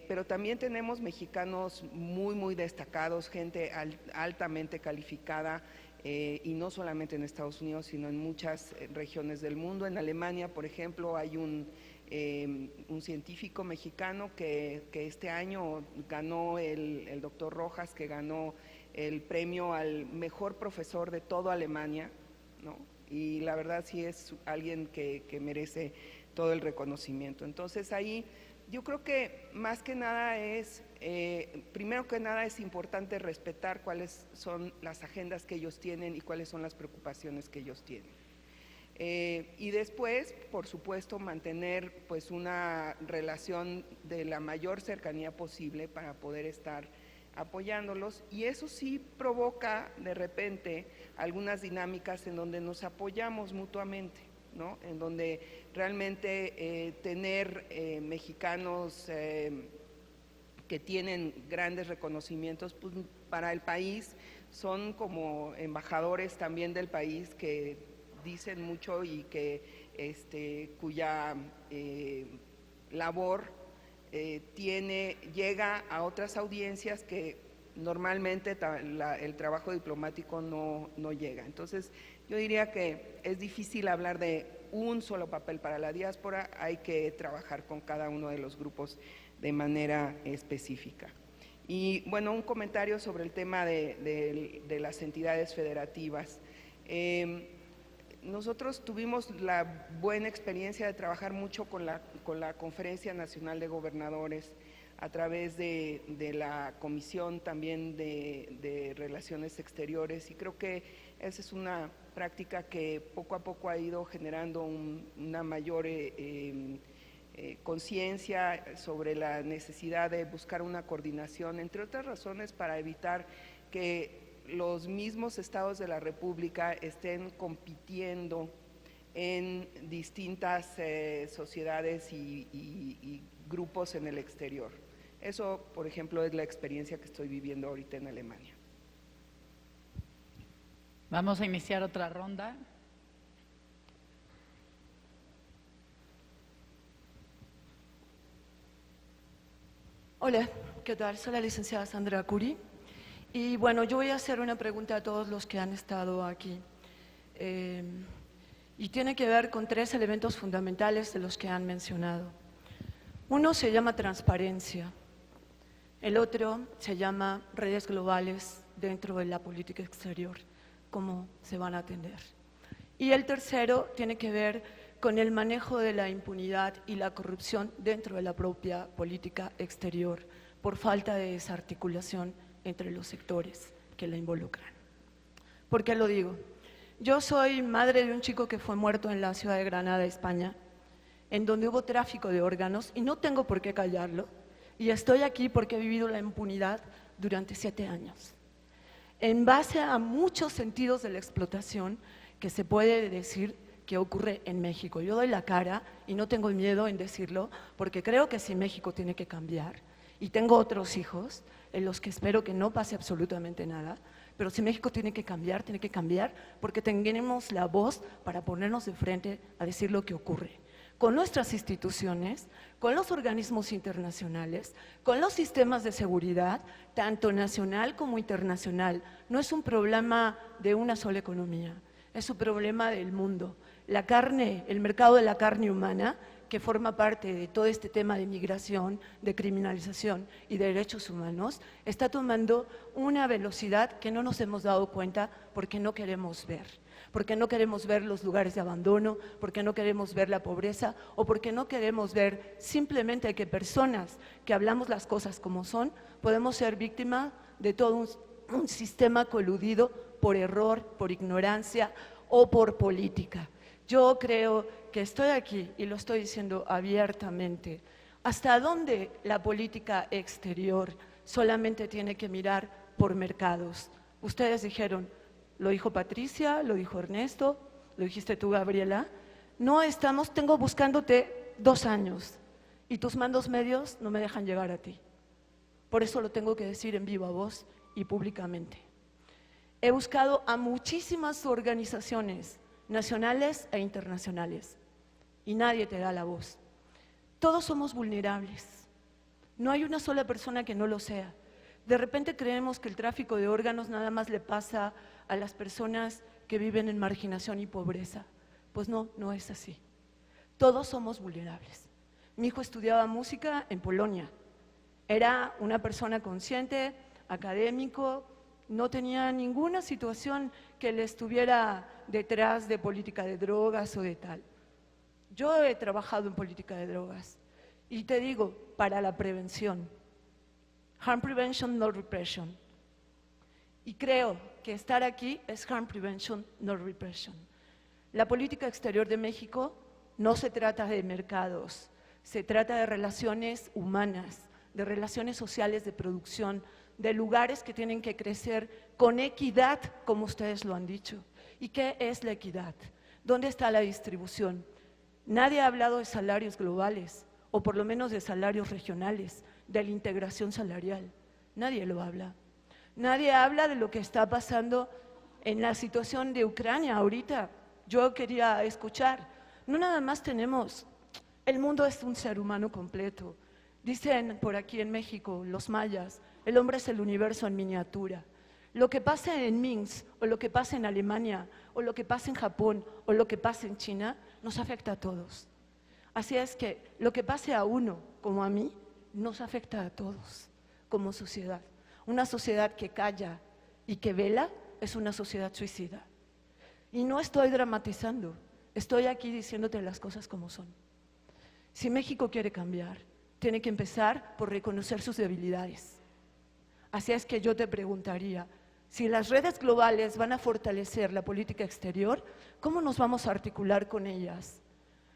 Pero también tenemos mexicanos muy destacados, gente altamente calificada, y no solamente en Estados Unidos, sino en muchas regiones del mundo. En Alemania, por ejemplo, hay un científico mexicano que este año ganó, el doctor Rojas, que ganó el premio al mejor profesor de toda Alemania, ¿no? Y la verdad sí es alguien que merece todo el reconocimiento. Entonces ahí yo creo que más que nada primero que nada es importante respetar cuáles son las agendas que ellos tienen y cuáles son las preocupaciones que ellos tienen. Y después, por supuesto, mantener pues una relación de la mayor cercanía posible para poder estar apoyándolos, y eso sí provoca de repente algunas dinámicas en donde nos apoyamos mutuamente, ¿no? En donde realmente tener mexicanos que tienen grandes reconocimientos, pues, para el país son como embajadores también del país, que dicen mucho y que cuya labor llega a otras audiencias que normalmente el trabajo diplomático no llega. Entonces yo diría que es difícil hablar de un solo papel para la diáspora, hay que trabajar con cada uno de los grupos de manera específica. Y bueno, un comentario sobre el tema de las entidades federativas. Nosotros tuvimos la buena experiencia de trabajar mucho con la Conferencia Nacional de Gobernadores a través de la Comisión también de Relaciones Exteriores, y creo que esa es una práctica que poco a poco ha ido generando una mayor conciencia sobre la necesidad de buscar una coordinación, entre otras razones para evitar que los mismos estados de la República estén compitiendo en distintas sociedades y grupos en el exterior. Eso, por ejemplo, es la experiencia que estoy viviendo ahorita en Alemania. Vamos a iniciar otra ronda. Hola, ¿qué tal? Soy la licenciada Sandra Curi. Y bueno, yo voy a hacer una pregunta a todos los que han estado aquí. Y tiene que ver con 3 elementos fundamentales de los que han mencionado. Uno se llama transparencia, el otro se llama redes globales dentro de la política exterior, cómo se van a atender. Y el tercero tiene que ver con el manejo de la impunidad y la corrupción dentro de la propia política exterior, por falta de desarticulación entre los sectores que la involucran. ¿Por qué lo digo? Yo soy madre de un chico que fue muerto en la ciudad de Granada, España, en donde hubo tráfico de órganos, y no tengo por qué callarlo, y estoy aquí porque he vivido la impunidad durante 7 años. En base a muchos sentidos de la explotación que se puede decir que ocurre en México. Yo doy la cara y no tengo miedo en decirlo, porque creo que sí, México tiene que cambiar. y tengo otros hijos en los que espero que no pase absolutamente nada, pero si México tiene que cambiar porque tenemos la voz para ponernos de frente a decir lo que ocurre. Con nuestras instituciones, con los organismos internacionales, con los sistemas de seguridad, tanto nacional como internacional. No es un problema de una sola economía, es un problema del mundo. La carne, el mercado de la carne humana, que forma parte de todo este tema de migración, de criminalización y de derechos humanos, está tomando una velocidad que no nos hemos dado cuenta porque no queremos ver. Porque no queremos ver los lugares de abandono, porque no queremos ver la pobreza o porque no queremos ver simplemente que personas que hablamos las cosas como son, podemos ser víctimas de todo un sistema coludido por error, por ignorancia o por política. Yo creo que estoy aquí y lo estoy diciendo abiertamente. ¿Hasta dónde la política exterior solamente tiene que mirar por mercados? Ustedes dijeron, lo dijo Patricia, lo dijo Ernesto, lo dijiste tú, Gabriela. No estamos, tengo buscándote 2 años y tus mandos medios no me dejan llegar a ti. Por eso lo tengo que decir en viva voz y públicamente. He buscado a muchísimas organizaciones nacionales e internacionales y nadie te da la voz. Todos somos vulnerables. No hay una sola persona que no lo sea. De repente creemos que el tráfico de órganos nada más le pasa a las personas que viven en marginación y pobreza. Pues no, no es así. Todos somos vulnerables. Mi hijo estudiaba música en Polonia. Era una persona consciente, académico, no tenía ninguna situación que le estuviera detrás de política de drogas o de tal. Yo he trabajado en política de drogas y te digo, para la prevención. Harm prevention, no repression. Y creo que estar aquí es harm prevention, no repression. La política exterior de México no se trata de mercados, se trata de relaciones humanas, de relaciones sociales de producción, de lugares que tienen que crecer con equidad, como ustedes lo han dicho. ¿Y qué es la equidad? ¿Dónde está la distribución? Nadie ha hablado de salarios globales, o por lo menos de salarios regionales, de la integración salarial. Nadie lo habla. Nadie habla de lo que está pasando en la situación de Ucrania ahorita. Yo quería escuchar. No nada más tenemos, el mundo es un ser humano completo. Dicen por aquí en México, los mayas, el hombre es el universo en miniatura. Lo que pasa en Minsk, o lo que pasa en Alemania, o lo que pasa en Japón, o lo que pasa en China, nos afecta a todos. Así es que lo que pase a uno, como a mí, nos afecta a todos, como sociedad. Una sociedad que calla y que vela es una sociedad suicida. Y no estoy dramatizando, estoy aquí diciéndote las cosas como son. Si México quiere cambiar, tiene que empezar por reconocer sus debilidades. Así es que yo te preguntaría, si las redes globales van a fortalecer la política exterior, ¿cómo nos vamos a articular con ellas?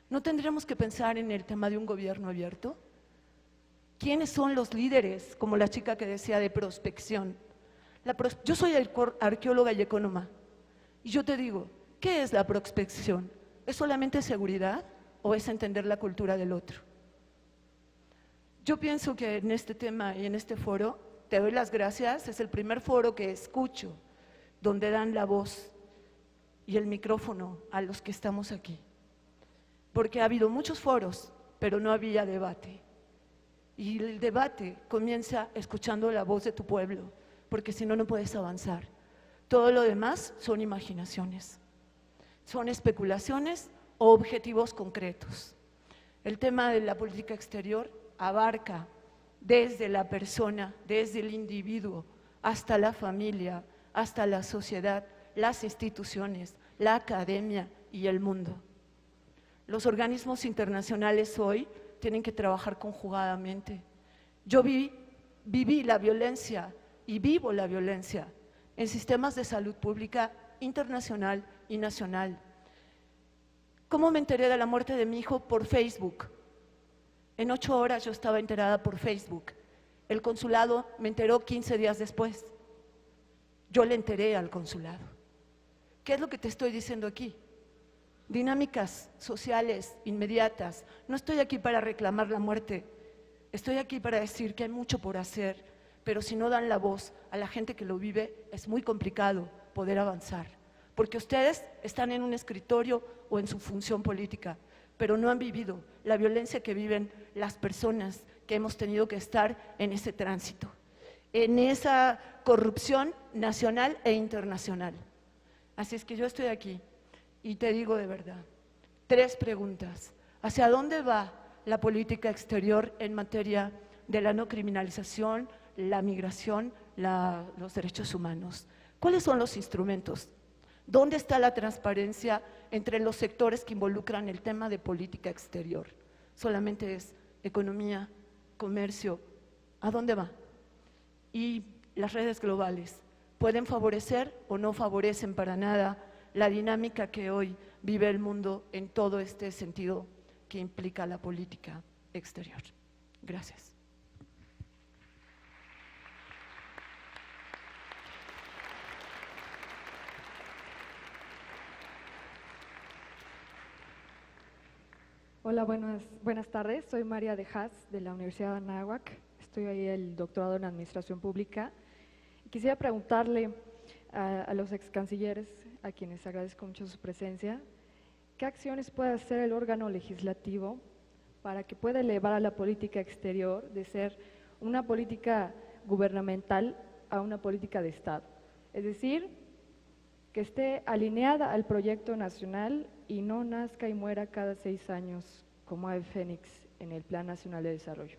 ¿No tendríamos que pensar en el tema de un gobierno abierto? ¿Quiénes son los líderes, como la chica que decía de prospección? Yo soy arqueóloga y económica, y yo te digo, ¿qué es la prospección? ¿Es solamente seguridad o es entender la cultura del otro? Yo pienso que en este tema y en este foro, te doy las gracias, es el primer foro que escucho, donde dan la voz y el micrófono a los que estamos aquí. Porque ha habido muchos foros, pero no había debate. Y el debate comienza escuchando la voz de tu pueblo, porque si no, no puedes avanzar. Todo lo demás son imaginaciones, son especulaciones o objetivos concretos. El tema de la política exterior abarca desde la persona, desde el individuo, hasta la familia, hasta la sociedad, las instituciones, la academia y el mundo. Los organismos internacionales hoy tienen que trabajar conjugadamente. Yo viví la violencia y vivo la violencia en sistemas de salud pública internacional y nacional. ¿Cómo me enteré de la muerte de mi hijo? Por Facebook. En 8 horas yo estaba enterada por Facebook. El consulado me enteró 15 días después. Yo le enteré al consulado. ¿Qué es lo que te estoy diciendo aquí? Dinámicas sociales inmediatas. No estoy aquí para reclamar la muerte Estoy aquí para decir que hay mucho por hacer, pero si no dan la voz a la gente que lo vive, es muy complicado poder avanzar. Porque ustedes están en un escritorio o en su función política, pero no han vivido la violencia que viven las personas que hemos tenido que estar en ese tránsito, en esa corrupción nacional e internacional. Así es que yo estoy aquí y te digo de verdad, 3 preguntas. ¿Hacia dónde va la política exterior en materia de la no criminalización, la migración, los derechos humanos? ¿Cuáles son los instrumentos? ¿Dónde está la transparencia entre los sectores que involucran el tema de política exterior? Solamente es economía, comercio. ¿A dónde va? Y las redes globales, ¿pueden favorecer o no favorecen para nada la dinámica que hoy vive el mundo en todo este sentido que implica la política exterior? Gracias. Hola, buenas tardes. Soy María de Haas, de la Universidad de Anáhuac. Estoy ahí el doctorado en Administración Pública. Quisiera preguntarle a los ex cancilleres, a quienes agradezco mucho su presencia, ¿qué acciones puede hacer el órgano legislativo para que pueda elevar a la política exterior de ser una política gubernamental a una política de Estado? Es decir, que esté alineada al proyecto nacional y no nazca y muera cada 6 años como ave fénix en el Plan Nacional de Desarrollo.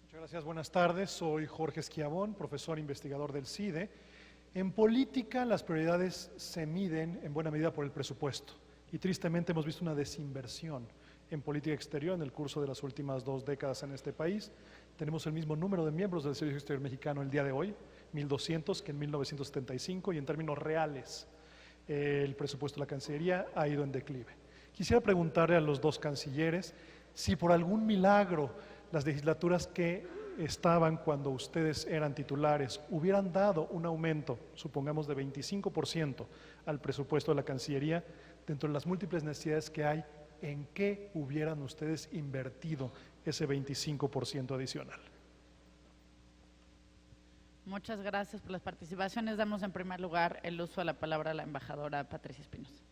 Muchas gracias, buenas tardes. Soy Jorge Esquiabón, profesor investigador del CIDE. En política las prioridades se miden en buena medida por el presupuesto y tristemente hemos visto una desinversión en política exterior en el curso de las últimas 2 décadas en este país. Tenemos el mismo número de miembros del Servicio Exterior Mexicano el día de hoy, 1.200 que en 1975, y en términos reales el presupuesto de la Cancillería ha ido en declive. Quisiera preguntarle a los 2 cancilleres si por algún milagro las legislaturas que estaban cuando ustedes eran titulares hubieran dado un aumento, supongamos de 25% al presupuesto de la Cancillería, dentro de las múltiples necesidades que hay, ¿en qué hubieran ustedes invertido ese 25% adicional? Muchas gracias por las participaciones. Damos en primer lugar el uso de la palabra a la embajadora Patricia Espinosa.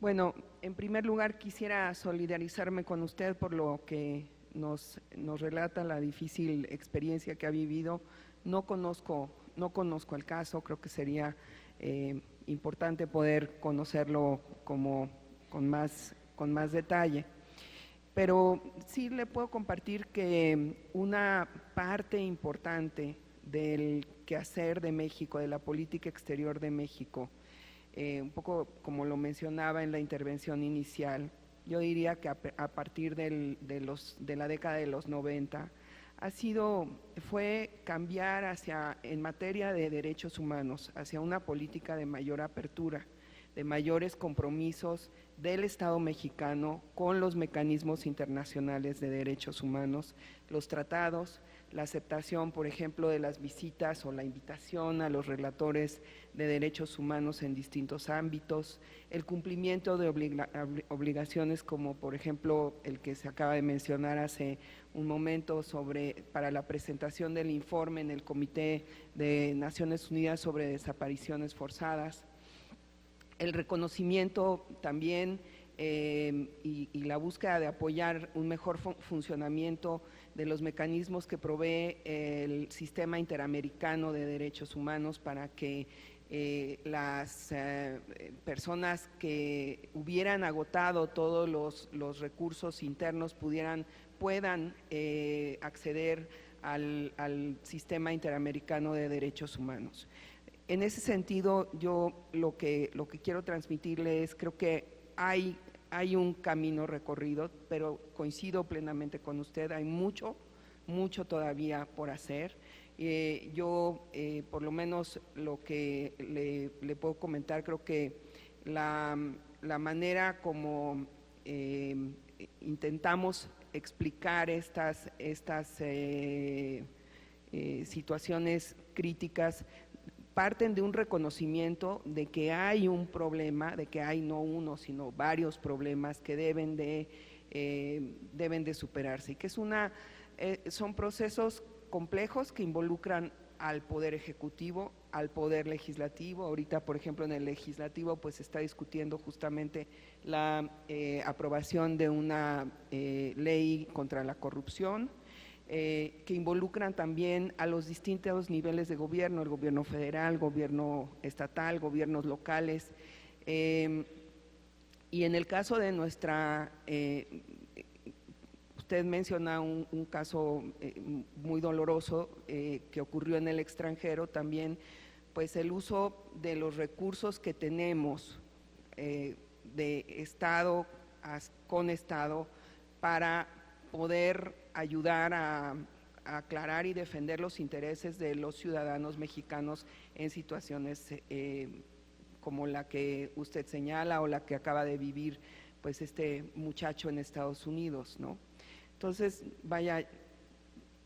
Bueno, en primer lugar quisiera solidarizarme con usted por lo que nos relata la difícil experiencia que ha vivido. No conozco el caso, creo que sería importante poder conocerlo con más detalle. Pero sí le puedo compartir que una parte importante del quehacer de México, de la política exterior de México, un poco como lo mencionaba en la intervención inicial, yo diría que a partir de la década de los 90, fue cambiar en materia de derechos humanos, hacia una política de mayor apertura, de mayores compromisos del Estado mexicano con los mecanismos internacionales de derechos humanos, los tratados, la aceptación, por ejemplo, de las visitas o la invitación a los relatores de derechos humanos en distintos ámbitos, el cumplimiento de obligaciones como, por ejemplo, el que se acaba de mencionar hace un momento para la presentación del informe en el Comité de Naciones Unidas sobre desapariciones forzadas, el reconocimiento también y la búsqueda de apoyar un mejor funcionamiento de los mecanismos que provee el Sistema Interamericano de Derechos Humanos para que las personas que hubieran agotado todos los recursos internos puedan acceder al Sistema Interamericano de Derechos Humanos. En ese sentido, yo lo que quiero transmitirle es, creo que hay un camino recorrido, pero coincido plenamente con usted, hay mucho todavía por hacer. Yo, por lo menos lo que le puedo comentar, creo que la manera como intentamos explicar estas situaciones críticas parten de un reconocimiento de que hay un problema, de que hay no uno, sino varios problemas que deben de superarse, y que son procesos complejos que involucran al Poder Ejecutivo, al Poder Legislativo. Ahorita, por ejemplo, en el Legislativo pues se está discutiendo justamente la aprobación de una ley contra la corrupción, que involucran también a los distintos niveles de gobierno, el gobierno federal, gobierno estatal, gobiernos locales. Y en el caso de usted menciona un caso muy doloroso que ocurrió en el extranjero, también pues el uso de los recursos que tenemos de Estado con Estado para poder ayudar a aclarar y defender los intereses de los ciudadanos mexicanos en situaciones como la que usted señala o la que acaba de vivir pues este muchacho en Estados Unidos, ¿no? Entonces,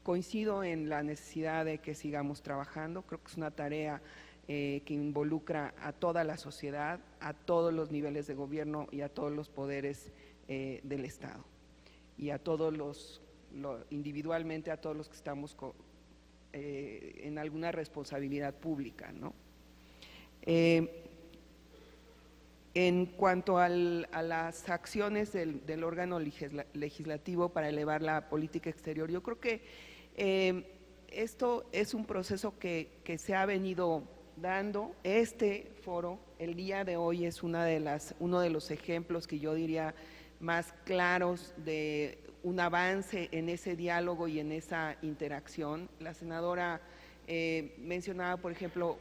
coincido en la necesidad de que sigamos trabajando. Creo que es una tarea que involucra a toda la sociedad, a todos los niveles de gobierno y a todos los poderes del Estado, y a todos individualmente a todos los que estamos en alguna responsabilidad pública, ¿no? En cuanto a las acciones del órgano legislativo para elevar la política exterior, yo creo que esto es un proceso que se ha venido dando. Este foro, el día de hoy, es uno de los ejemplos que yo diría más claros de un avance en ese diálogo y en esa interacción. La senadora mencionaba, por ejemplo,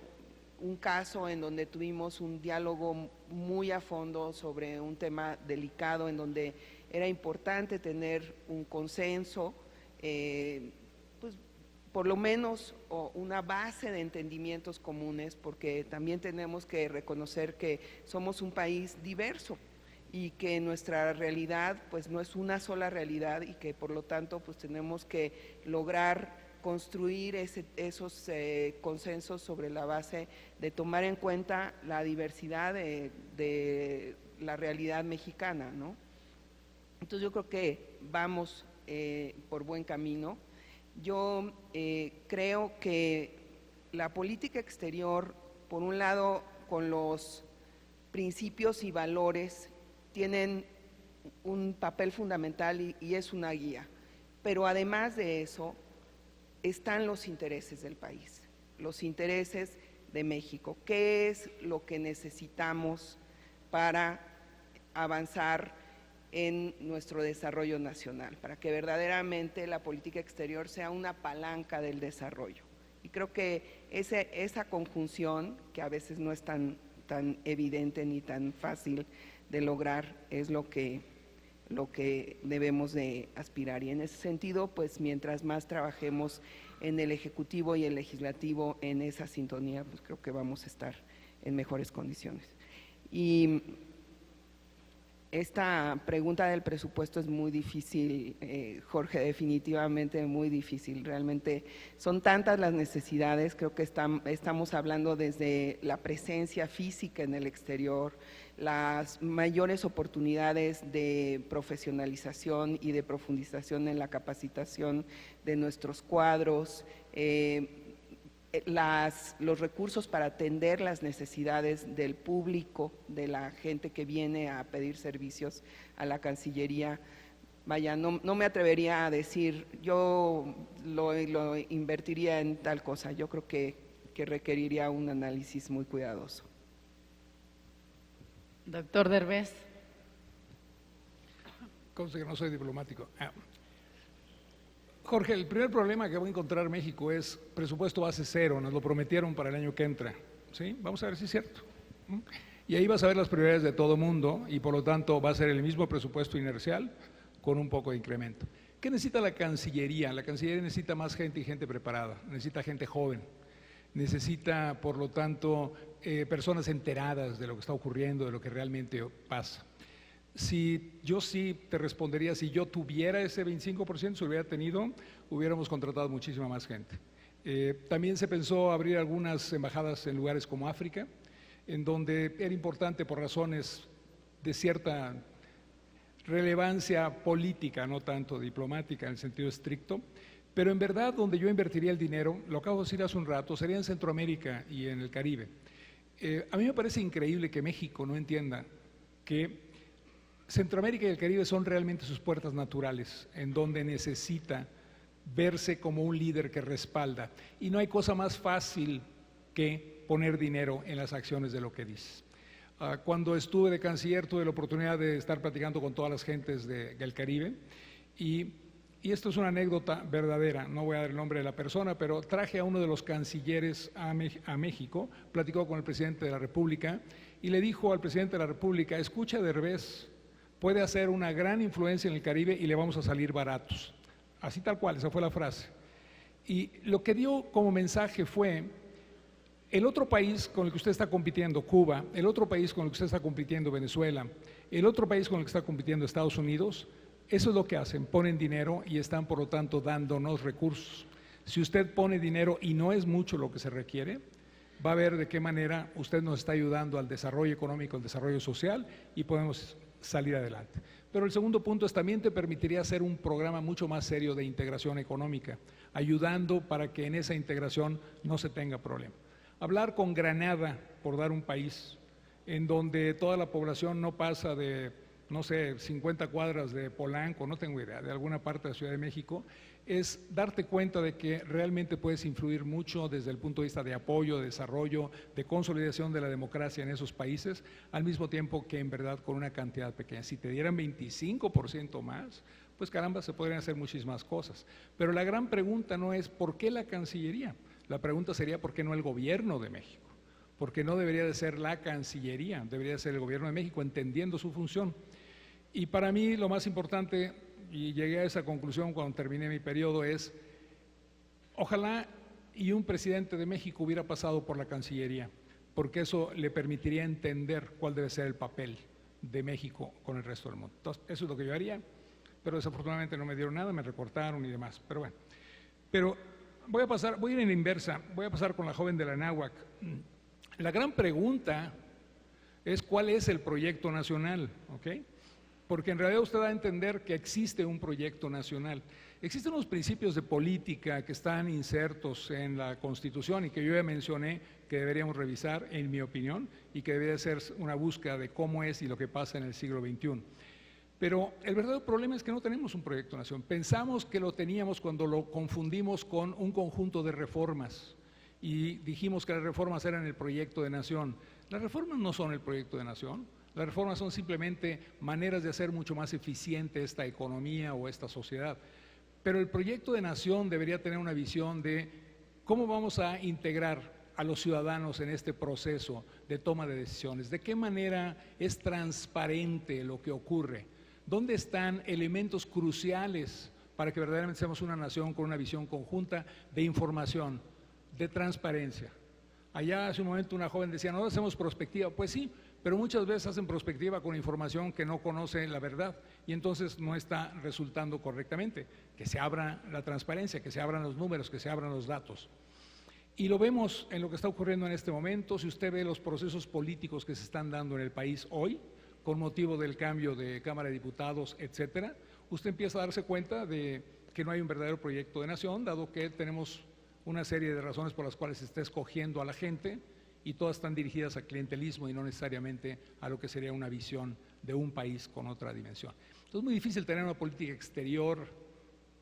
un caso en donde tuvimos un diálogo muy a fondo sobre un tema delicado, en donde era importante tener un consenso, pues por lo menos una base de entendimientos comunes, porque también tenemos que reconocer que somos un país diverso y que nuestra realidad pues no es una sola realidad, y que por lo tanto pues tenemos que lograr construir esos consensos sobre la base de tomar en cuenta la diversidad de la realidad mexicana, ¿no? Entonces yo creo que vamos por buen camino. Yo creo que la política exterior, por un lado, con los principios y valores, tienen un papel fundamental y es una guía, pero además de eso están los intereses del país, los intereses de México. ¿Qué es lo que necesitamos para avanzar en nuestro desarrollo nacional, para que verdaderamente la política exterior sea una palanca del desarrollo? Y creo que esa conjunción, que a veces no es tan evidente ni tan fácil de lograr, es lo que debemos de aspirar. Y en ese sentido, pues mientras más trabajemos en el Ejecutivo y el Legislativo en esa sintonía, pues creo que vamos a estar en mejores condiciones. Y esta pregunta del presupuesto es muy difícil, Jorge, definitivamente muy difícil. Realmente son tantas las necesidades. Creo que estamos hablando desde la presencia física en el exterior, las mayores oportunidades de profesionalización y de profundización en la capacitación de nuestros cuadros, los recursos para atender las necesidades del público, de la gente que viene a pedir servicios a la Cancillería. Vaya, no me atrevería a decir yo lo invertiría en tal cosa. Yo creo que requeriría un análisis muy cuidadoso. Doctor Derbez. Conste que no soy diplomático. Jorge, el primer problema que va a encontrar México es presupuesto base cero. Nos lo prometieron para el año que entra, ¿sí? Vamos a ver si es cierto. Y ahí vas a ver las prioridades de todo mundo, y por lo tanto va a ser el mismo presupuesto inercial con un poco de incremento. ¿Qué necesita la Cancillería? La Cancillería necesita más gente y gente preparada, necesita gente joven, necesita por lo tanto personas enteradas de lo que está ocurriendo, de lo que realmente pasa. Yo sí te respondería, si yo tuviera ese 25%, si lo hubiera tenido, hubiéramos contratado muchísima más gente. También se pensó abrir algunas embajadas en lugares como África, en donde era importante por razones de cierta relevancia política, no tanto diplomática en el sentido estricto, pero en verdad donde yo invertiría el dinero, lo acabo de decir hace un rato, sería en Centroamérica y en el Caribe. A mí me parece increíble que México no entienda que Centroamérica y el Caribe son realmente sus puertas naturales, en donde necesita verse como un líder que respalda. Y no hay cosa más fácil que poner dinero en las acciones de lo que dices. Cuando estuve de canciller tuve la oportunidad de estar platicando con todas las gentes del Caribe y esto es una anécdota verdadera, no voy a dar el nombre de la persona, pero traje a uno de los cancilleres a México, platicó con el presidente de la República y le dijo al presidente de la República, escucha Derbez, puede hacer una gran influencia en el Caribe y le vamos a salir baratos. Así tal cual, esa fue la frase. Y lo que dio como mensaje fue, el otro país con el que usted está compitiendo, Cuba, el otro país con el que usted está compitiendo, Venezuela, el otro país con el que está compitiendo, Estados Unidos, eso es lo que hacen, ponen dinero y están por lo tanto dándonos recursos. Si usted pone dinero y no es mucho lo que se requiere, va a ver de qué manera usted nos está ayudando al desarrollo económico, al desarrollo social y podemos salir adelante. Pero el segundo punto es también te permitiría hacer un programa mucho más serio de integración económica, ayudando para que en esa integración no se tenga problema. Hablar con Granada, por dar un país, en donde toda la población no pasa de, no sé, 50 cuadras de Polanco, no tengo idea, de alguna parte de la Ciudad de México, es darte cuenta de que realmente puedes influir mucho desde el punto de vista de apoyo, de desarrollo, de consolidación de la democracia en esos países, al mismo tiempo que en verdad con una cantidad pequeña. Si te dieran 25% más, pues caramba, se podrían hacer muchísimas cosas. Pero la gran pregunta no es ¿por qué la Cancillería? La pregunta sería ¿por qué no el gobierno de México? Porque no debería de ser la Cancillería, debería de ser el gobierno de México entendiendo su función. Y para mí lo más importante, y llegué a esa conclusión cuando terminé mi periodo, es ojalá y un presidente de México hubiera pasado por la Cancillería, porque eso le permitiría entender cuál debe ser el papel de México con el resto del mundo. Entonces, eso es lo que yo haría, pero desafortunadamente no me dieron nada, me recortaron y demás, pero bueno. Pero voy a ir en la inversa, voy a pasar con la joven de la Anáhuac. La gran pregunta es ¿cuál es el proyecto nacional? ¿Okay? Porque en realidad usted va a entender que existe un proyecto nacional. Existen unos principios de política que están insertos en la Constitución y que yo ya mencioné que deberíamos revisar, en mi opinión, y que debería ser una búsqueda de cómo es y lo que pasa en el siglo XXI. Pero el verdadero problema es que no tenemos un proyecto nacional. Pensamos que lo teníamos cuando lo confundimos con un conjunto de reformas y dijimos que las reformas eran el proyecto de nación. Las reformas no son el proyecto de nación. Las reformas son simplemente maneras de hacer mucho más eficiente esta economía o esta sociedad. Pero el proyecto de nación debería tener una visión de cómo vamos a integrar a los ciudadanos en este proceso de toma de decisiones, de qué manera es transparente lo que ocurre, dónde están elementos cruciales para que verdaderamente seamos una nación con una visión conjunta de información, de transparencia. Allá hace un momento una joven decía, no hacemos prospectiva, pues sí, pero muchas veces hacen prospectiva con información que no conoce la verdad y entonces no está resultando correctamente. Que se abra la transparencia, que se abran los números, que se abran los datos. Y lo vemos en lo que está ocurriendo en este momento, si usted ve los procesos políticos que se están dando en el país hoy, con motivo del cambio de Cámara de Diputados, etcétera, usted empieza a darse cuenta de que no hay un verdadero proyecto de nación, dado que tenemos una serie de razones por las cuales se está escogiendo a la gente y todas están dirigidas al clientelismo y no necesariamente a lo que sería una visión de un país con otra dimensión. Entonces es muy difícil tener una política exterior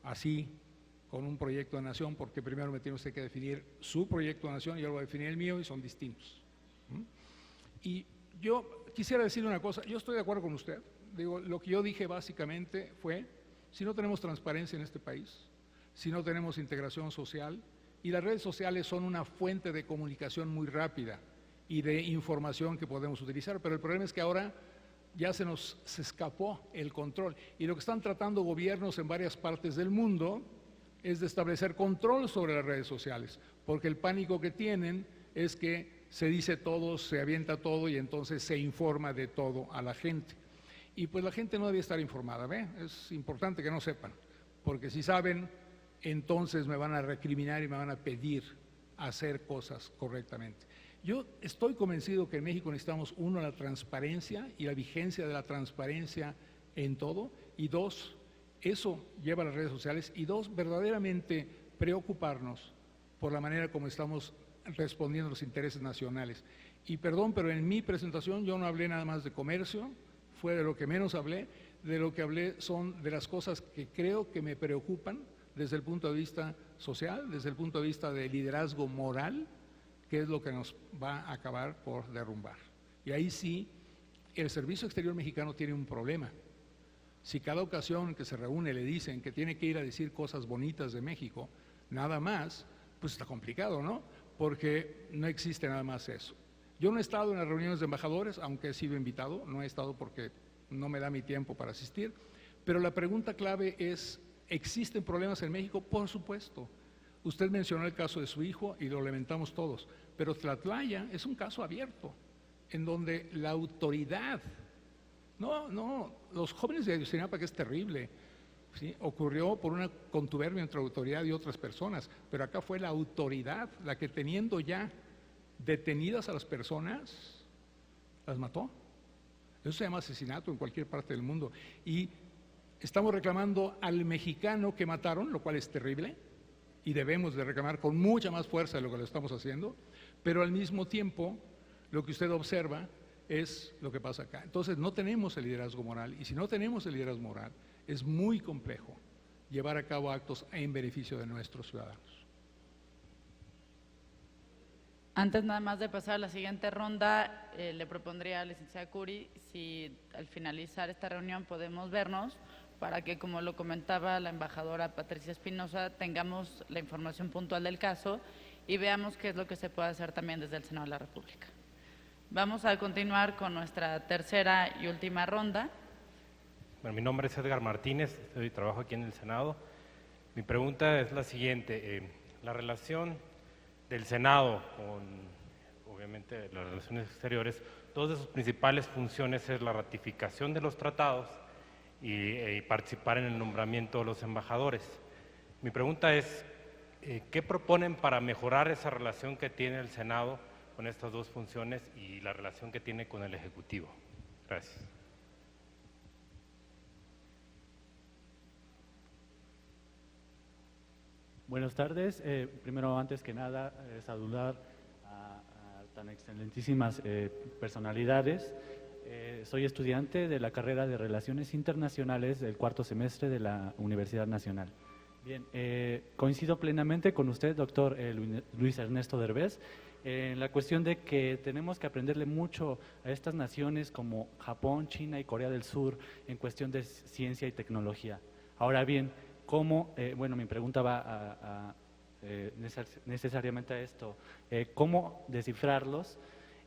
así, con un proyecto de nación, porque primero me tiene usted que definir su proyecto de nación y yo voy a definir el mío y son distintos. Y yo quisiera decirle una cosa, yo estoy de acuerdo con usted, digo, lo que yo dije básicamente fue, si no tenemos transparencia en este país, si no tenemos integración social, y las redes sociales son una fuente de comunicación muy rápida y de información que podemos utilizar, pero el problema es que ahora ya se escapó el control y lo que están tratando gobiernos en varias partes del mundo es de establecer control sobre las redes sociales, porque el pánico que tienen es que se dice todo, se avienta todo y entonces se informa de todo a la gente. Y pues la gente no debe estar informada, ¿ve? Es importante que no sepan, porque si saben entonces me van a recriminar y me van a pedir hacer cosas correctamente. Yo estoy convencido que en México necesitamos, uno, la transparencia y la vigencia de la transparencia en todo, y dos, eso lleva a las redes sociales, y dos, verdaderamente preocuparnos por la manera como estamos respondiendo a los intereses nacionales. Y perdón, pero en mi presentación yo no hablé nada más de comercio, fue de lo que menos hablé. De lo que hablé son de las cosas que creo que me preocupan desde el punto de vista social, desde el punto de vista de liderazgo moral, que es lo que nos va a acabar por derrumbar. Y ahí sí, el Servicio Exterior Mexicano tiene un problema. Si cada ocasión que se reúne le dicen que tiene que ir a decir cosas bonitas de México, nada más, pues está complicado, ¿no? Porque no existe nada más eso. Yo no he estado en las reuniones de embajadores, aunque he sido invitado, no he estado porque no me da mi tiempo para asistir, pero la pregunta clave es, ¿existen problemas en México? Por supuesto. Usted mencionó el caso de su hijo y lo lamentamos todos, pero Tlatlaya es un caso abierto, en donde la autoridad, los jóvenes de Ayotzinapa, que es terrible, ¿sí? Ocurrió por una contubernio entre la autoridad y otras personas, pero acá fue la autoridad la que, teniendo ya detenidas a las personas, las mató. Eso se llama asesinato en cualquier parte del mundo. Y estamos reclamando al mexicano que mataron, lo cual es terrible, y debemos de reclamar con mucha más fuerza de lo que lo estamos haciendo, pero al mismo tiempo lo que usted observa es lo que pasa acá. Entonces no tenemos el liderazgo moral, y si no tenemos el liderazgo moral, es muy complejo llevar a cabo actos en beneficio de nuestros ciudadanos. Antes nada más de pasar a la siguiente ronda, le propondría a la licenciada Curi si al finalizar esta reunión podemos vernos para que, como lo comentaba la embajadora Patricia Espinosa, tengamos la información puntual del caso y veamos qué es lo que se puede hacer también desde el Senado de la República. Vamos a continuar con nuestra tercera y última ronda. Bueno, mi nombre es Edgar Martínez, trabajo aquí en el Senado. Mi pregunta es la siguiente, la relación del Senado con, obviamente, las relaciones exteriores, dos de sus principales funciones es la ratificación de los tratados y participar en el nombramiento de los embajadores. Mi pregunta es, ¿qué proponen para mejorar esa relación que tiene el Senado con estas dos funciones y la relación que tiene con el Ejecutivo? Gracias. Buenas tardes. Primero, antes que nada, saludar a tan excelentísimas personalidades. Soy estudiante de la carrera de Relaciones Internacionales del cuarto semestre de la Universidad Nacional. Bien, coincido plenamente con usted, doctor Luis Ernesto Derbez, en la cuestión de que tenemos que aprenderle mucho a estas naciones como Japón, China y Corea del Sur en cuestión de ciencia y tecnología. Ahora bien, ¿cómo, bueno, mi pregunta va necesariamente a esto, cómo descifrarlos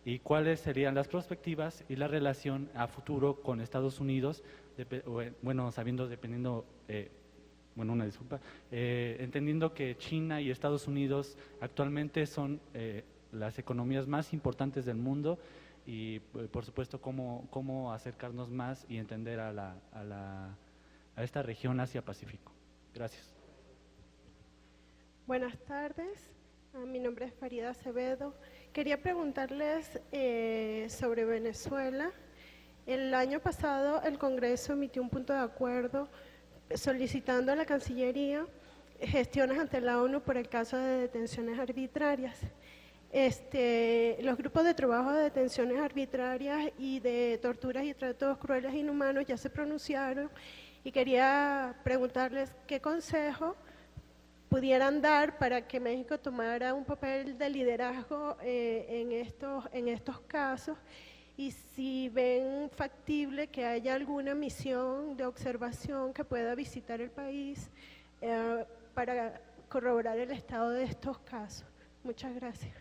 y cuáles serían las perspectivas y la relación a futuro con Estados Unidos, bueno, sabiendo, dependiendo, bueno, una disculpa, entendiendo que China y Estados Unidos actualmente son las economías más importantes del mundo y, por supuesto, cómo acercarnos más y entender a esta región Asia-Pacífico. Gracias. Buenas tardes, mi nombre es Farida Acevedo. Quería preguntarles sobre Venezuela. El año pasado el Congreso emitió un punto de acuerdo solicitando a la Cancillería gestiones ante la ONU por el caso de detenciones arbitrarias. Los grupos de trabajo de detenciones arbitrarias y de torturas y tratos crueles e inhumanos ya se pronunciaron y quería preguntarles qué consejo pudieran dar para que México tomara un papel de liderazgo en estos casos y si ven factible que haya alguna misión de observación que pueda visitar el país para corroborar el estado de estos casos. Muchas gracias.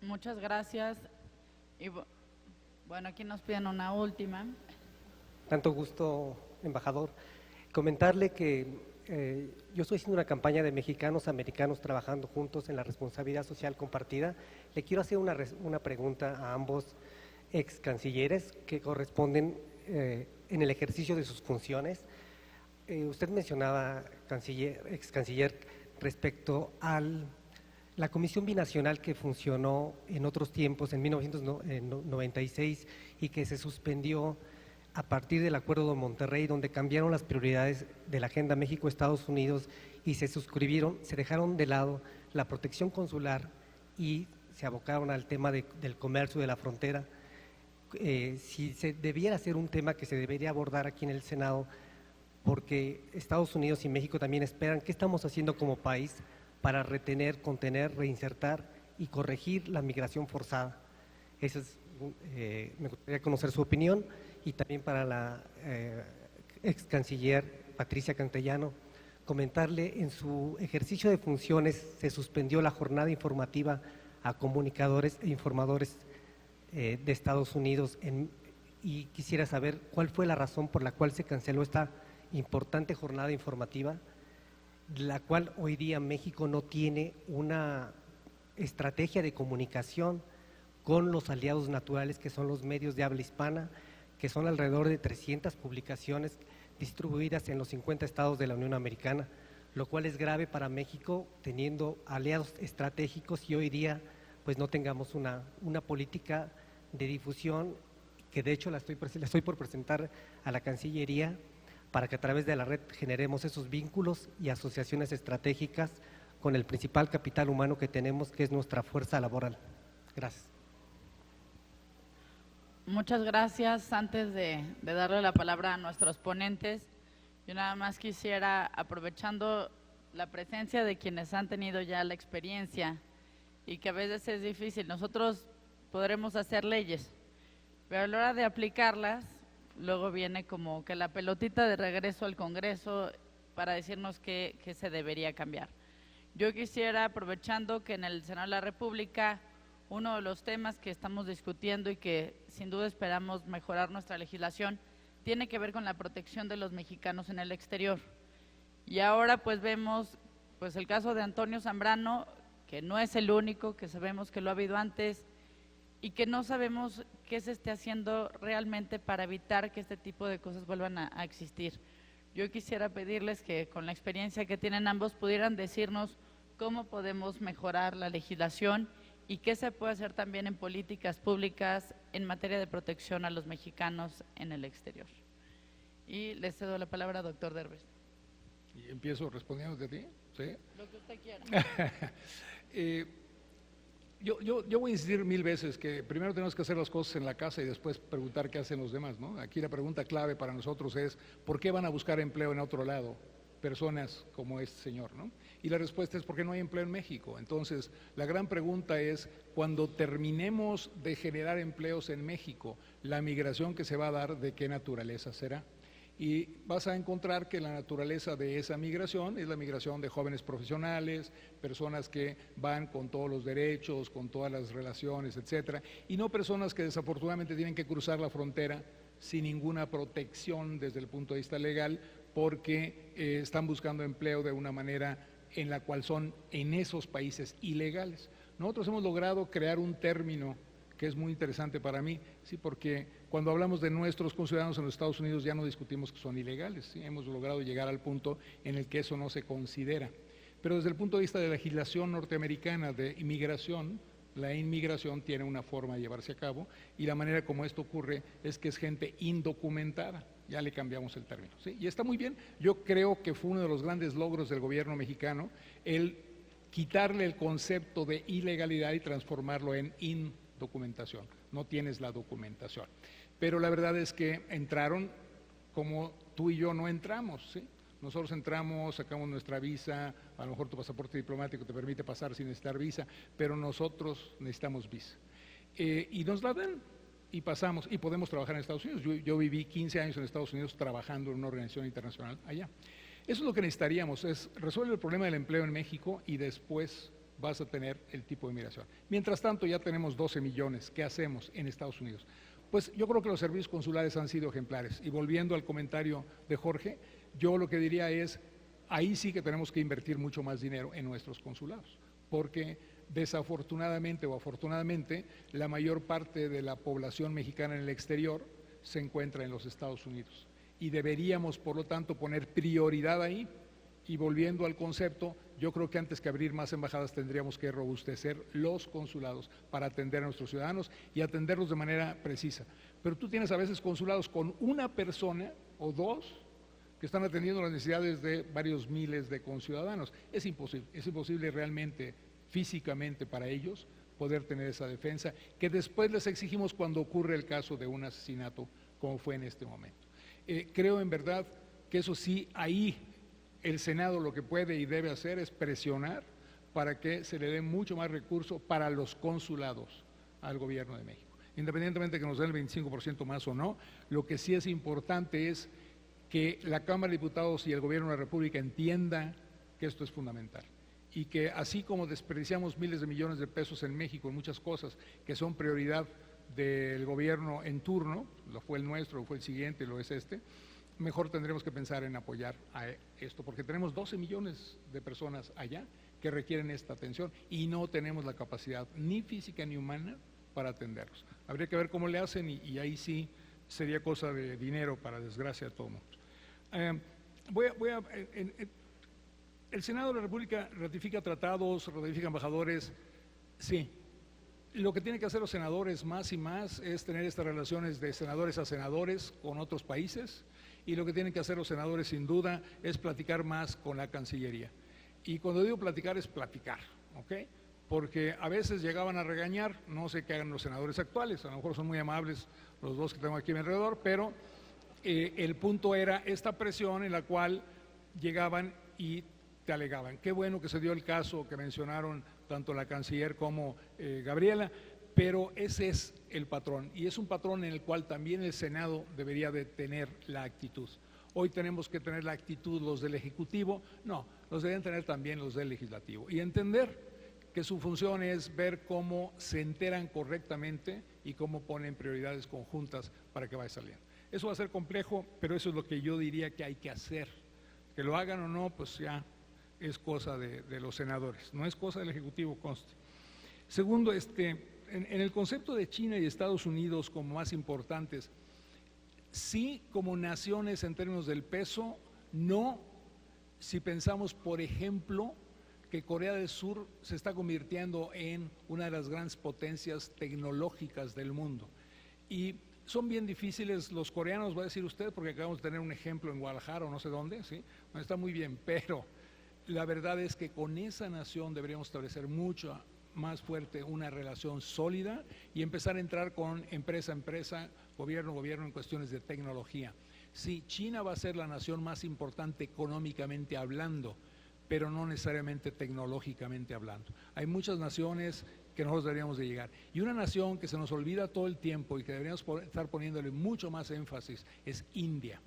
Muchas gracias. Y bueno, aquí nos piden una última. Tanto gusto, embajador. Comentarle que yo estoy haciendo una campaña de mexicanos americanos trabajando juntos en la responsabilidad social compartida. Le quiero hacer una pregunta a ambos ex cancilleres que corresponden en el ejercicio de sus funciones. usted mencionaba, ex canciller, respecto a la comisión binacional que funcionó en otros tiempos, en 1996, y que se suspendió a partir del Acuerdo de Monterrey, donde cambiaron las prioridades de la Agenda México-Estados Unidos y se dejaron de lado la protección consular y se abocaron al tema del comercio de la frontera. Si se debiera ser un tema que se debería abordar aquí en el Senado, porque Estados Unidos y México también esperan qué estamos haciendo como país para retener, contener, reinsertar y corregir la migración forzada. Eso es, me gustaría conocer su opinión, y también para la ex canciller Patricia Cantellano, comentarle, en su ejercicio de funciones se suspendió la jornada informativa a comunicadores e informadores de Estados Unidos, y quisiera saber cuál fue la razón por la cual se canceló esta importante jornada informativa, la cual hoy día México no tiene una estrategia de comunicación con los aliados naturales, que son los medios de habla hispana, que son alrededor de 300 publicaciones distribuidas en los 50 estados de la Unión Americana, lo cual es grave para México, teniendo aliados estratégicos, y hoy día pues no tengamos una política de difusión, que de hecho la estoy por presentar a la Cancillería, para que a través de la red generemos esos vínculos y asociaciones estratégicas con el principal capital humano que tenemos, que es nuestra fuerza laboral. Gracias. Muchas gracias. Antes de darle la palabra a nuestros ponentes, yo nada más quisiera, aprovechando la presencia de quienes han tenido ya la experiencia y que a veces es difícil, nosotros podremos hacer leyes, pero a la hora de aplicarlas, luego viene como que la pelotita de regreso al Congreso para decirnos qué se debería cambiar. Yo quisiera, aprovechando que en el Senado de la República, uno de los temas que estamos discutiendo y que sin duda esperamos mejorar nuestra legislación, tiene que ver con la protección de los mexicanos en el exterior. Y ahora pues vemos pues el caso de Antonio Zambrano, que no es el único, que sabemos que lo ha habido antes, y que no sabemos qué se esté haciendo realmente para evitar que este tipo de cosas vuelvan a existir. Yo quisiera pedirles que con la experiencia que tienen ambos pudieran decirnos cómo podemos mejorar la legislación y qué se puede hacer también en políticas públicas en materia de protección a los mexicanos en el exterior. Y le cedo la palabra al doctor Derbez. ¿Y empiezo respondiendo de ti? ¿Sí? Lo que usted quiera. Yo voy a insistir 1000 veces que primero tenemos que hacer las cosas en la casa y después preguntar qué hacen los demás, ¿no? Aquí la pregunta clave para nosotros es ¿por qué van a buscar empleo en otro lado personas como este señor, ¿no? Y la respuesta es porque no hay empleo en México. Entonces, la gran pregunta es, cuando terminemos de generar empleos en México, la migración que se va a dar, ¿de qué naturaleza será? Y vas a encontrar que la naturaleza de esa migración es la migración de jóvenes profesionales, personas que van con todos los derechos, con todas las relaciones, etcétera, y no personas que desafortunadamente tienen que cruzar la frontera sin ninguna protección desde el punto de vista legal, porque están buscando empleo de una manera en la cual son en esos países ilegales. Nosotros hemos logrado crear un término que es muy interesante para mí, sí, porque cuando hablamos de nuestros conciudadanos en los Estados Unidos ya no discutimos que son ilegales, ¿sí? Hemos logrado llegar al punto en el que eso no se considera. Pero desde el punto de vista de la legislación norteamericana de inmigración, la inmigración tiene una forma de llevarse a cabo, y la manera como esto ocurre es que es gente indocumentada, ya le cambiamos el término, ¿sí? Y está muy bien. Yo creo que fue uno de los grandes logros del gobierno mexicano el quitarle el concepto de ilegalidad y transformarlo en indocumentación. No tienes la documentación. Pero la verdad es que entraron como tú y yo no entramos, ¿sí? Nosotros entramos, sacamos nuestra visa, a lo mejor tu pasaporte diplomático te permite pasar sin necesitar visa, pero nosotros necesitamos visa. Y nos la dan y pasamos, y podemos trabajar en Estados Unidos. Yo viví 15 años en Estados Unidos trabajando en una organización internacional allá. Eso es lo que necesitaríamos, es resolver el problema del empleo en México y después vas a tener el tipo de migración. Mientras tanto ya tenemos 12 millones, ¿qué hacemos en Estados Unidos? Pues yo creo que los servicios consulares han sido ejemplares, y volviendo al comentario de Jorge, yo lo que diría es, ahí sí que tenemos que invertir mucho más dinero en nuestros consulados, porque desafortunadamente o afortunadamente la mayor parte de la población mexicana en el exterior se encuentra en los Estados Unidos, y deberíamos, por lo tanto, poner prioridad ahí. Y volviendo al concepto, yo creo que antes que abrir más embajadas tendríamos que robustecer los consulados para atender a nuestros ciudadanos y atenderlos de manera precisa. Pero tú tienes a veces consulados con una persona o dos que están atendiendo las necesidades de varios miles de conciudadanos. Es imposible realmente, físicamente para ellos, poder tener esa defensa que después les exigimos cuando ocurre el caso de un asesinato como fue en este momento. Creo en verdad que eso sí, ahí el Senado lo que puede y debe hacer es presionar para que se le dé mucho más recurso para los consulados al Gobierno de México. Independientemente de que nos den el 25% más o no, lo que sí es importante es que la Cámara de Diputados y el Gobierno de la República entiendan que esto es fundamental y que así como desperdiciamos miles de millones de pesos en México en muchas cosas que son prioridad del gobierno en turno, lo fue el nuestro, lo fue el siguiente, lo es este, mejor tendremos que pensar en apoyar a esto, porque tenemos 12 millones de personas allá que requieren esta atención y no tenemos la capacidad ni física ni humana para atenderlos. Habría que ver cómo le hacen y ahí sí sería cosa de dinero, para desgracia de todo el mundo. El Senado de la República ratifica tratados, ratifica embajadores, sí. Lo que tienen que hacer los senadores más y más es tener estas relaciones de senadores a senadores con otros países, y lo que tienen que hacer los senadores sin duda es platicar más con la Cancillería. Y cuando digo platicar es platicar, ¿ok? Porque a veces llegaban a regañar, no sé qué hagan los senadores actuales, a lo mejor son muy amables los dos que tengo aquí a mi alrededor, pero el punto era esta presión en la cual llegaban y te alegaban. Qué bueno que se dio el caso que mencionaron tanto la canciller como Gabriela, pero ese es el patrón y es un patrón en el cual también el Senado debería de tener la actitud. Hoy tenemos que tener la actitud los del Ejecutivo, no, los deben tener también los del Legislativo y entender que su función es ver cómo se enteran correctamente y cómo ponen prioridades conjuntas para que vaya saliendo. Eso va a ser complejo, pero eso es lo que yo diría que hay que hacer. Que lo hagan o no, pues ya es cosa de los senadores, no es cosa del Ejecutivo, conste. Segundo, en el concepto de China y Estados Unidos como más importantes, sí como naciones en términos del peso, no si pensamos, por ejemplo, que Corea del Sur se está convirtiendo en una de las grandes potencias tecnológicas del mundo. Y son bien difíciles los coreanos, va a decir usted, porque acabamos de tener un ejemplo en Guadalajara o no sé dónde, ¿sí? Bueno, está muy bien, pero la verdad es que con esa nación deberíamos establecer mucho más fuerte una relación sólida y empezar a entrar con empresa a empresa, gobierno a gobierno en cuestiones de tecnología. Sí, China va a ser la nación más importante económicamente hablando, pero no necesariamente tecnológicamente hablando. Hay muchas naciones que nosotros deberíamos de llegar. Y una nación que se nos olvida todo el tiempo y que deberíamos estar poniéndole mucho más énfasis es India.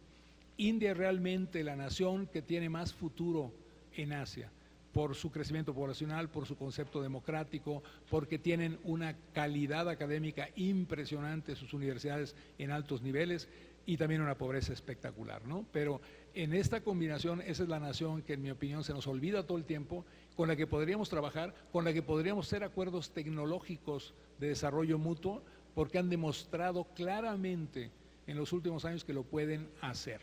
India es realmente la nación que tiene más futuro en Asia, por su crecimiento poblacional, por su concepto democrático, porque tienen una calidad académica impresionante, sus universidades en altos niveles y también una pobreza espectacular, ¿no? Pero en esta combinación, esa es la nación que en mi opinión se nos olvida todo el tiempo, con la que podríamos trabajar, con la que podríamos hacer acuerdos tecnológicos de desarrollo mutuo, porque han demostrado claramente en los últimos años que lo pueden hacer.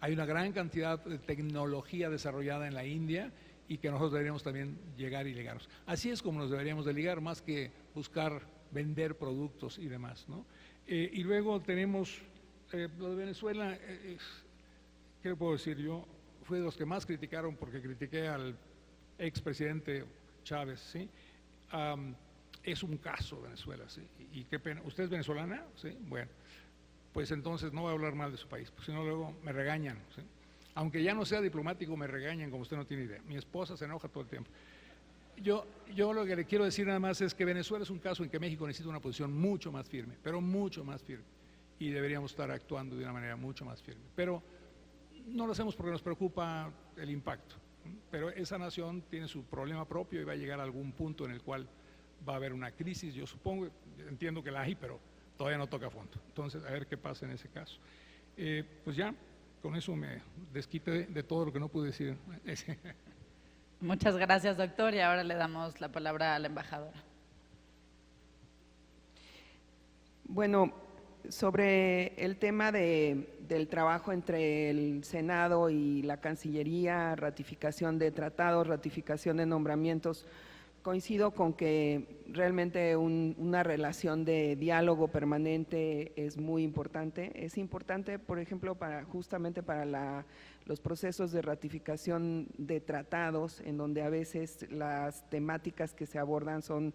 Hay una gran cantidad de tecnología desarrollada en la India y que nosotros deberíamos también llegar y ligarnos. Así es como nos deberíamos de ligar, más que buscar vender productos y demás, ¿no? Y luego tenemos lo de Venezuela. ¿Qué le puedo decir? Yo fui de los que más criticaron porque critiqué al expresidente Chávez, ¿sí? Es un caso Venezuela, ¿sí? Y qué pena. ¿Usted es venezolana? Sí, bueno. Pues entonces no voy a hablar mal de su país, porque si no luego me regañan, ¿sí? Aunque ya no sea diplomático, me regañan como usted no tiene idea. Mi esposa se enoja todo el tiempo. Yo lo que le quiero decir nada más es que Venezuela es un caso en que México necesita una posición mucho más firme, pero mucho más firme, y deberíamos estar actuando de una manera mucho más firme. Pero no lo hacemos porque nos preocupa el impacto, pero esa nación tiene su problema propio y va a llegar a algún punto en el cual va a haber una crisis, yo supongo, entiendo que la hay, pero todavía no toca a fondo. Entonces, a ver qué pasa en ese caso. Pues ya, con eso me desquité de todo lo que no pude decir. Muchas gracias, doctor, y ahora le damos la palabra a la embajadora. Bueno, sobre el tema del trabajo entre el Senado y la Cancillería, ratificación de tratados, ratificación de nombramientos, coincido con que realmente una relación de diálogo permanente es muy importante. Es importante, por ejemplo, justamente para los procesos de ratificación de tratados, en donde a veces las temáticas que se abordan son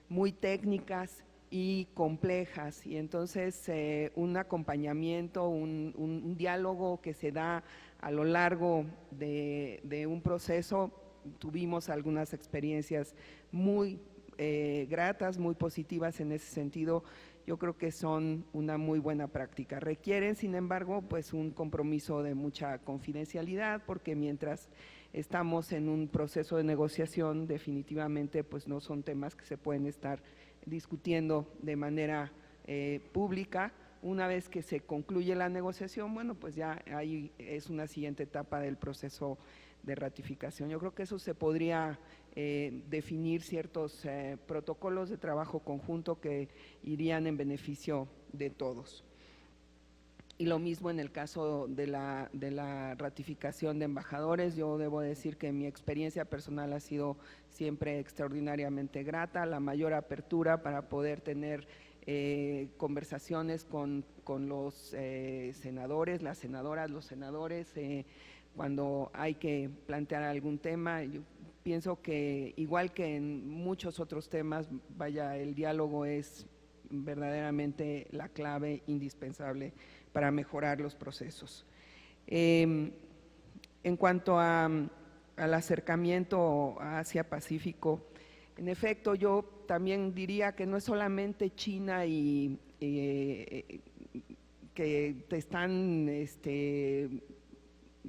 muy técnicas y complejas, y entonces un acompañamiento, un diálogo que se da a lo largo de un proceso. Tuvimos algunas experiencias muy gratas, muy positivas en ese sentido. Yo creo que son una muy buena práctica. Requieren, sin embargo, pues un compromiso de mucha confidencialidad, porque mientras estamos en un proceso de negociación, definitivamente pues no son temas que se pueden estar discutiendo de manera pública. Una vez que se concluye la negociación, bueno, pues ya ahí es una siguiente etapa del proceso de ratificación. Yo creo que eso se podría definir ciertos protocolos de trabajo conjunto que irían en beneficio de todos. Y lo mismo en el caso de la ratificación de embajadores. Yo debo decir que mi experiencia personal ha sido siempre extraordinariamente grata, la mayor apertura para poder tener conversaciones con los senadores, las senadoras, los senadores, cuando hay que plantear algún tema. Yo pienso que igual que en muchos otros temas, vaya, el diálogo es verdaderamente la clave indispensable para mejorar los procesos. En cuanto al acercamiento a Asia-Pacífico, en efecto, yo también diría que no es solamente China y que están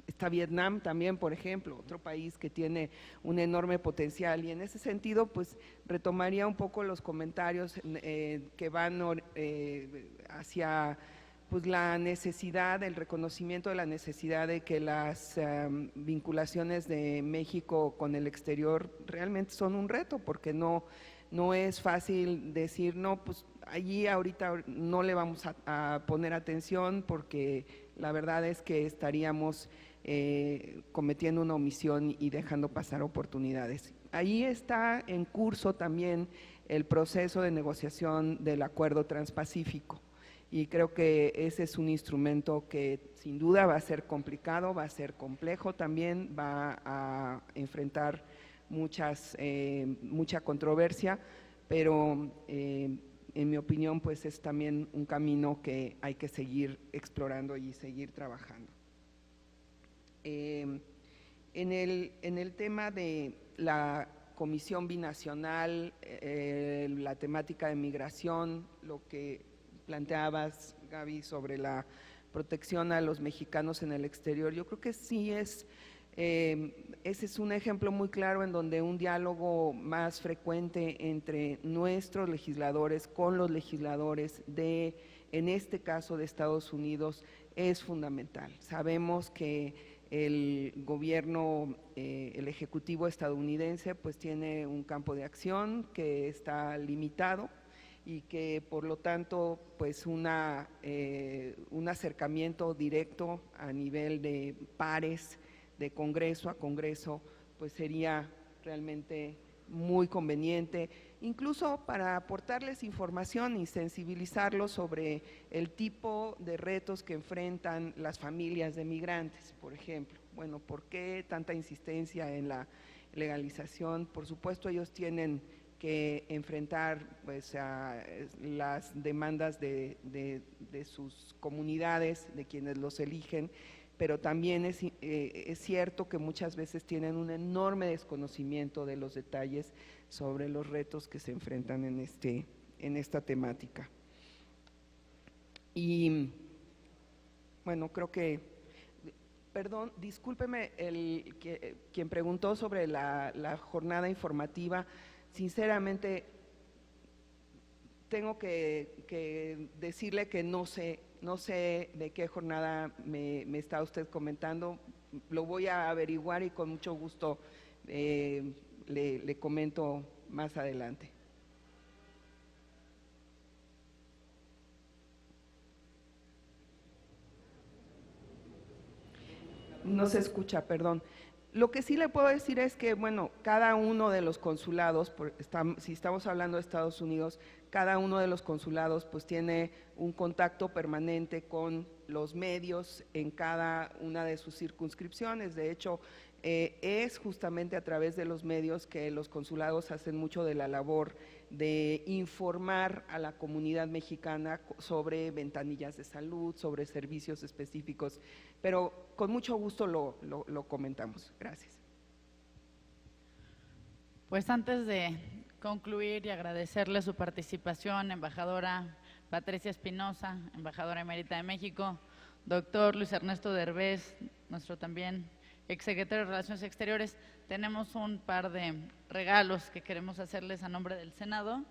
está Vietnam también, por ejemplo, otro país que tiene un enorme potencial, y en ese sentido pues retomaría un poco los comentarios que van hacia pues la necesidad, el reconocimiento de la necesidad de que las vinculaciones de México con el exterior realmente son un reto, porque no es fácil decir, no, pues allí ahorita no le vamos a poner atención, porque la verdad es que estaríamos cometiendo una omisión y dejando pasar oportunidades. Ahí está en curso también el proceso de negociación del Acuerdo Transpacífico, y creo que ese es un instrumento que sin duda va a ser complicado, va a ser complejo también, va a enfrentar mucha controversia, pero en mi opinión pues es también un camino que hay que seguir explorando y seguir trabajando. En el tema de la Comisión Binacional, la temática de migración, lo que planteabas, Gaby, sobre la protección a los mexicanos en el exterior, yo creo que sí ese es un ejemplo muy claro en donde un diálogo más frecuente entre nuestros legisladores con los legisladores en este caso de Estados Unidos, es fundamental. Sabemos que el gobierno, el ejecutivo estadounidense pues tiene un campo de acción que está limitado, y que por lo tanto pues un acercamiento directo a nivel de pares, de Congreso a Congreso, pues sería realmente muy conveniente, incluso para aportarles información y sensibilizarlos sobre el tipo de retos que enfrentan las familias de migrantes, por ejemplo. Bueno, ¿por qué tanta insistencia en la legalización? Por supuesto, ellos tienen que enfrentar pues a las demandas de sus comunidades, de quienes los eligen, pero también es cierto que muchas veces tienen un enorme desconocimiento de los detalles sobre los retos que se enfrentan en esta temática. Y bueno, creo que, perdón, discúlpeme quien preguntó sobre la jornada informativa. Sinceramente, tengo que decirle que no sé de qué jornada me está usted comentando. Lo voy a averiguar y con mucho gusto le comento más adelante. No se escucha, perdón. Lo que sí le puedo decir es que, bueno, cada uno de los consulados, si estamos hablando de Estados Unidos, cada uno de los consulados pues tiene un contacto permanente con los medios en cada una de sus circunscripciones. De hecho, es justamente a través de los medios que los consulados hacen mucho de la labor de informar a la comunidad mexicana sobre ventanillas de salud, sobre servicios específicos, pero con mucho gusto lo comentamos. Gracias. Pues antes de concluir y agradecerle su participación, embajadora Patricia Espinosa, embajadora emérita de México, doctor Luis Ernesto Derbez, nuestro también exsecretario de Relaciones Exteriores, tenemos un par de regalos que queremos hacerles a nombre del Senado.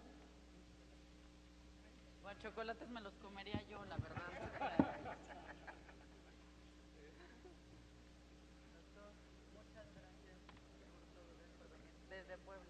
Bueno, chocolates me los comería yo, la verdad. Doctor, muchas gracias por todo esto desde Puebla.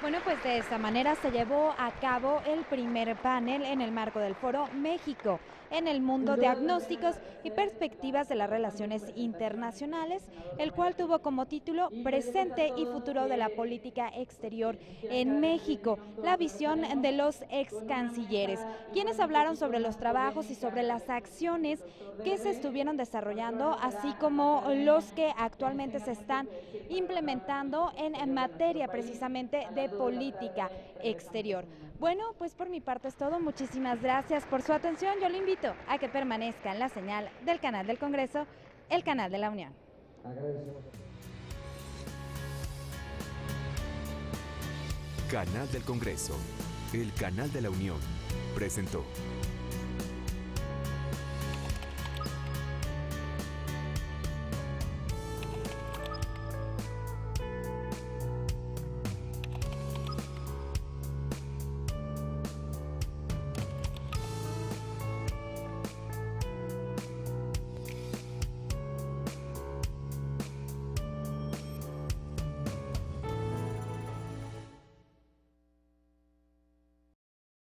Bueno, pues de esta manera se llevó a cabo el primer panel en el marco del Foro México en el mundo, diagnósticos y perspectivas de las relaciones internacionales, el cual tuvo como título Presente y futuro de la política exterior en México, la visión de los ex cancilleres, quienes hablaron sobre los trabajos y sobre las acciones que se estuvieron desarrollando, así como los que actualmente se están implementando en materia precisamente de política exterior. Bueno, pues por mi parte es todo. Muchísimas gracias por su atención. Yo le invito a que permanezca en la señal del canal del Congreso, el canal de la Unión. Canal del Congreso, el canal de la Unión, presentó.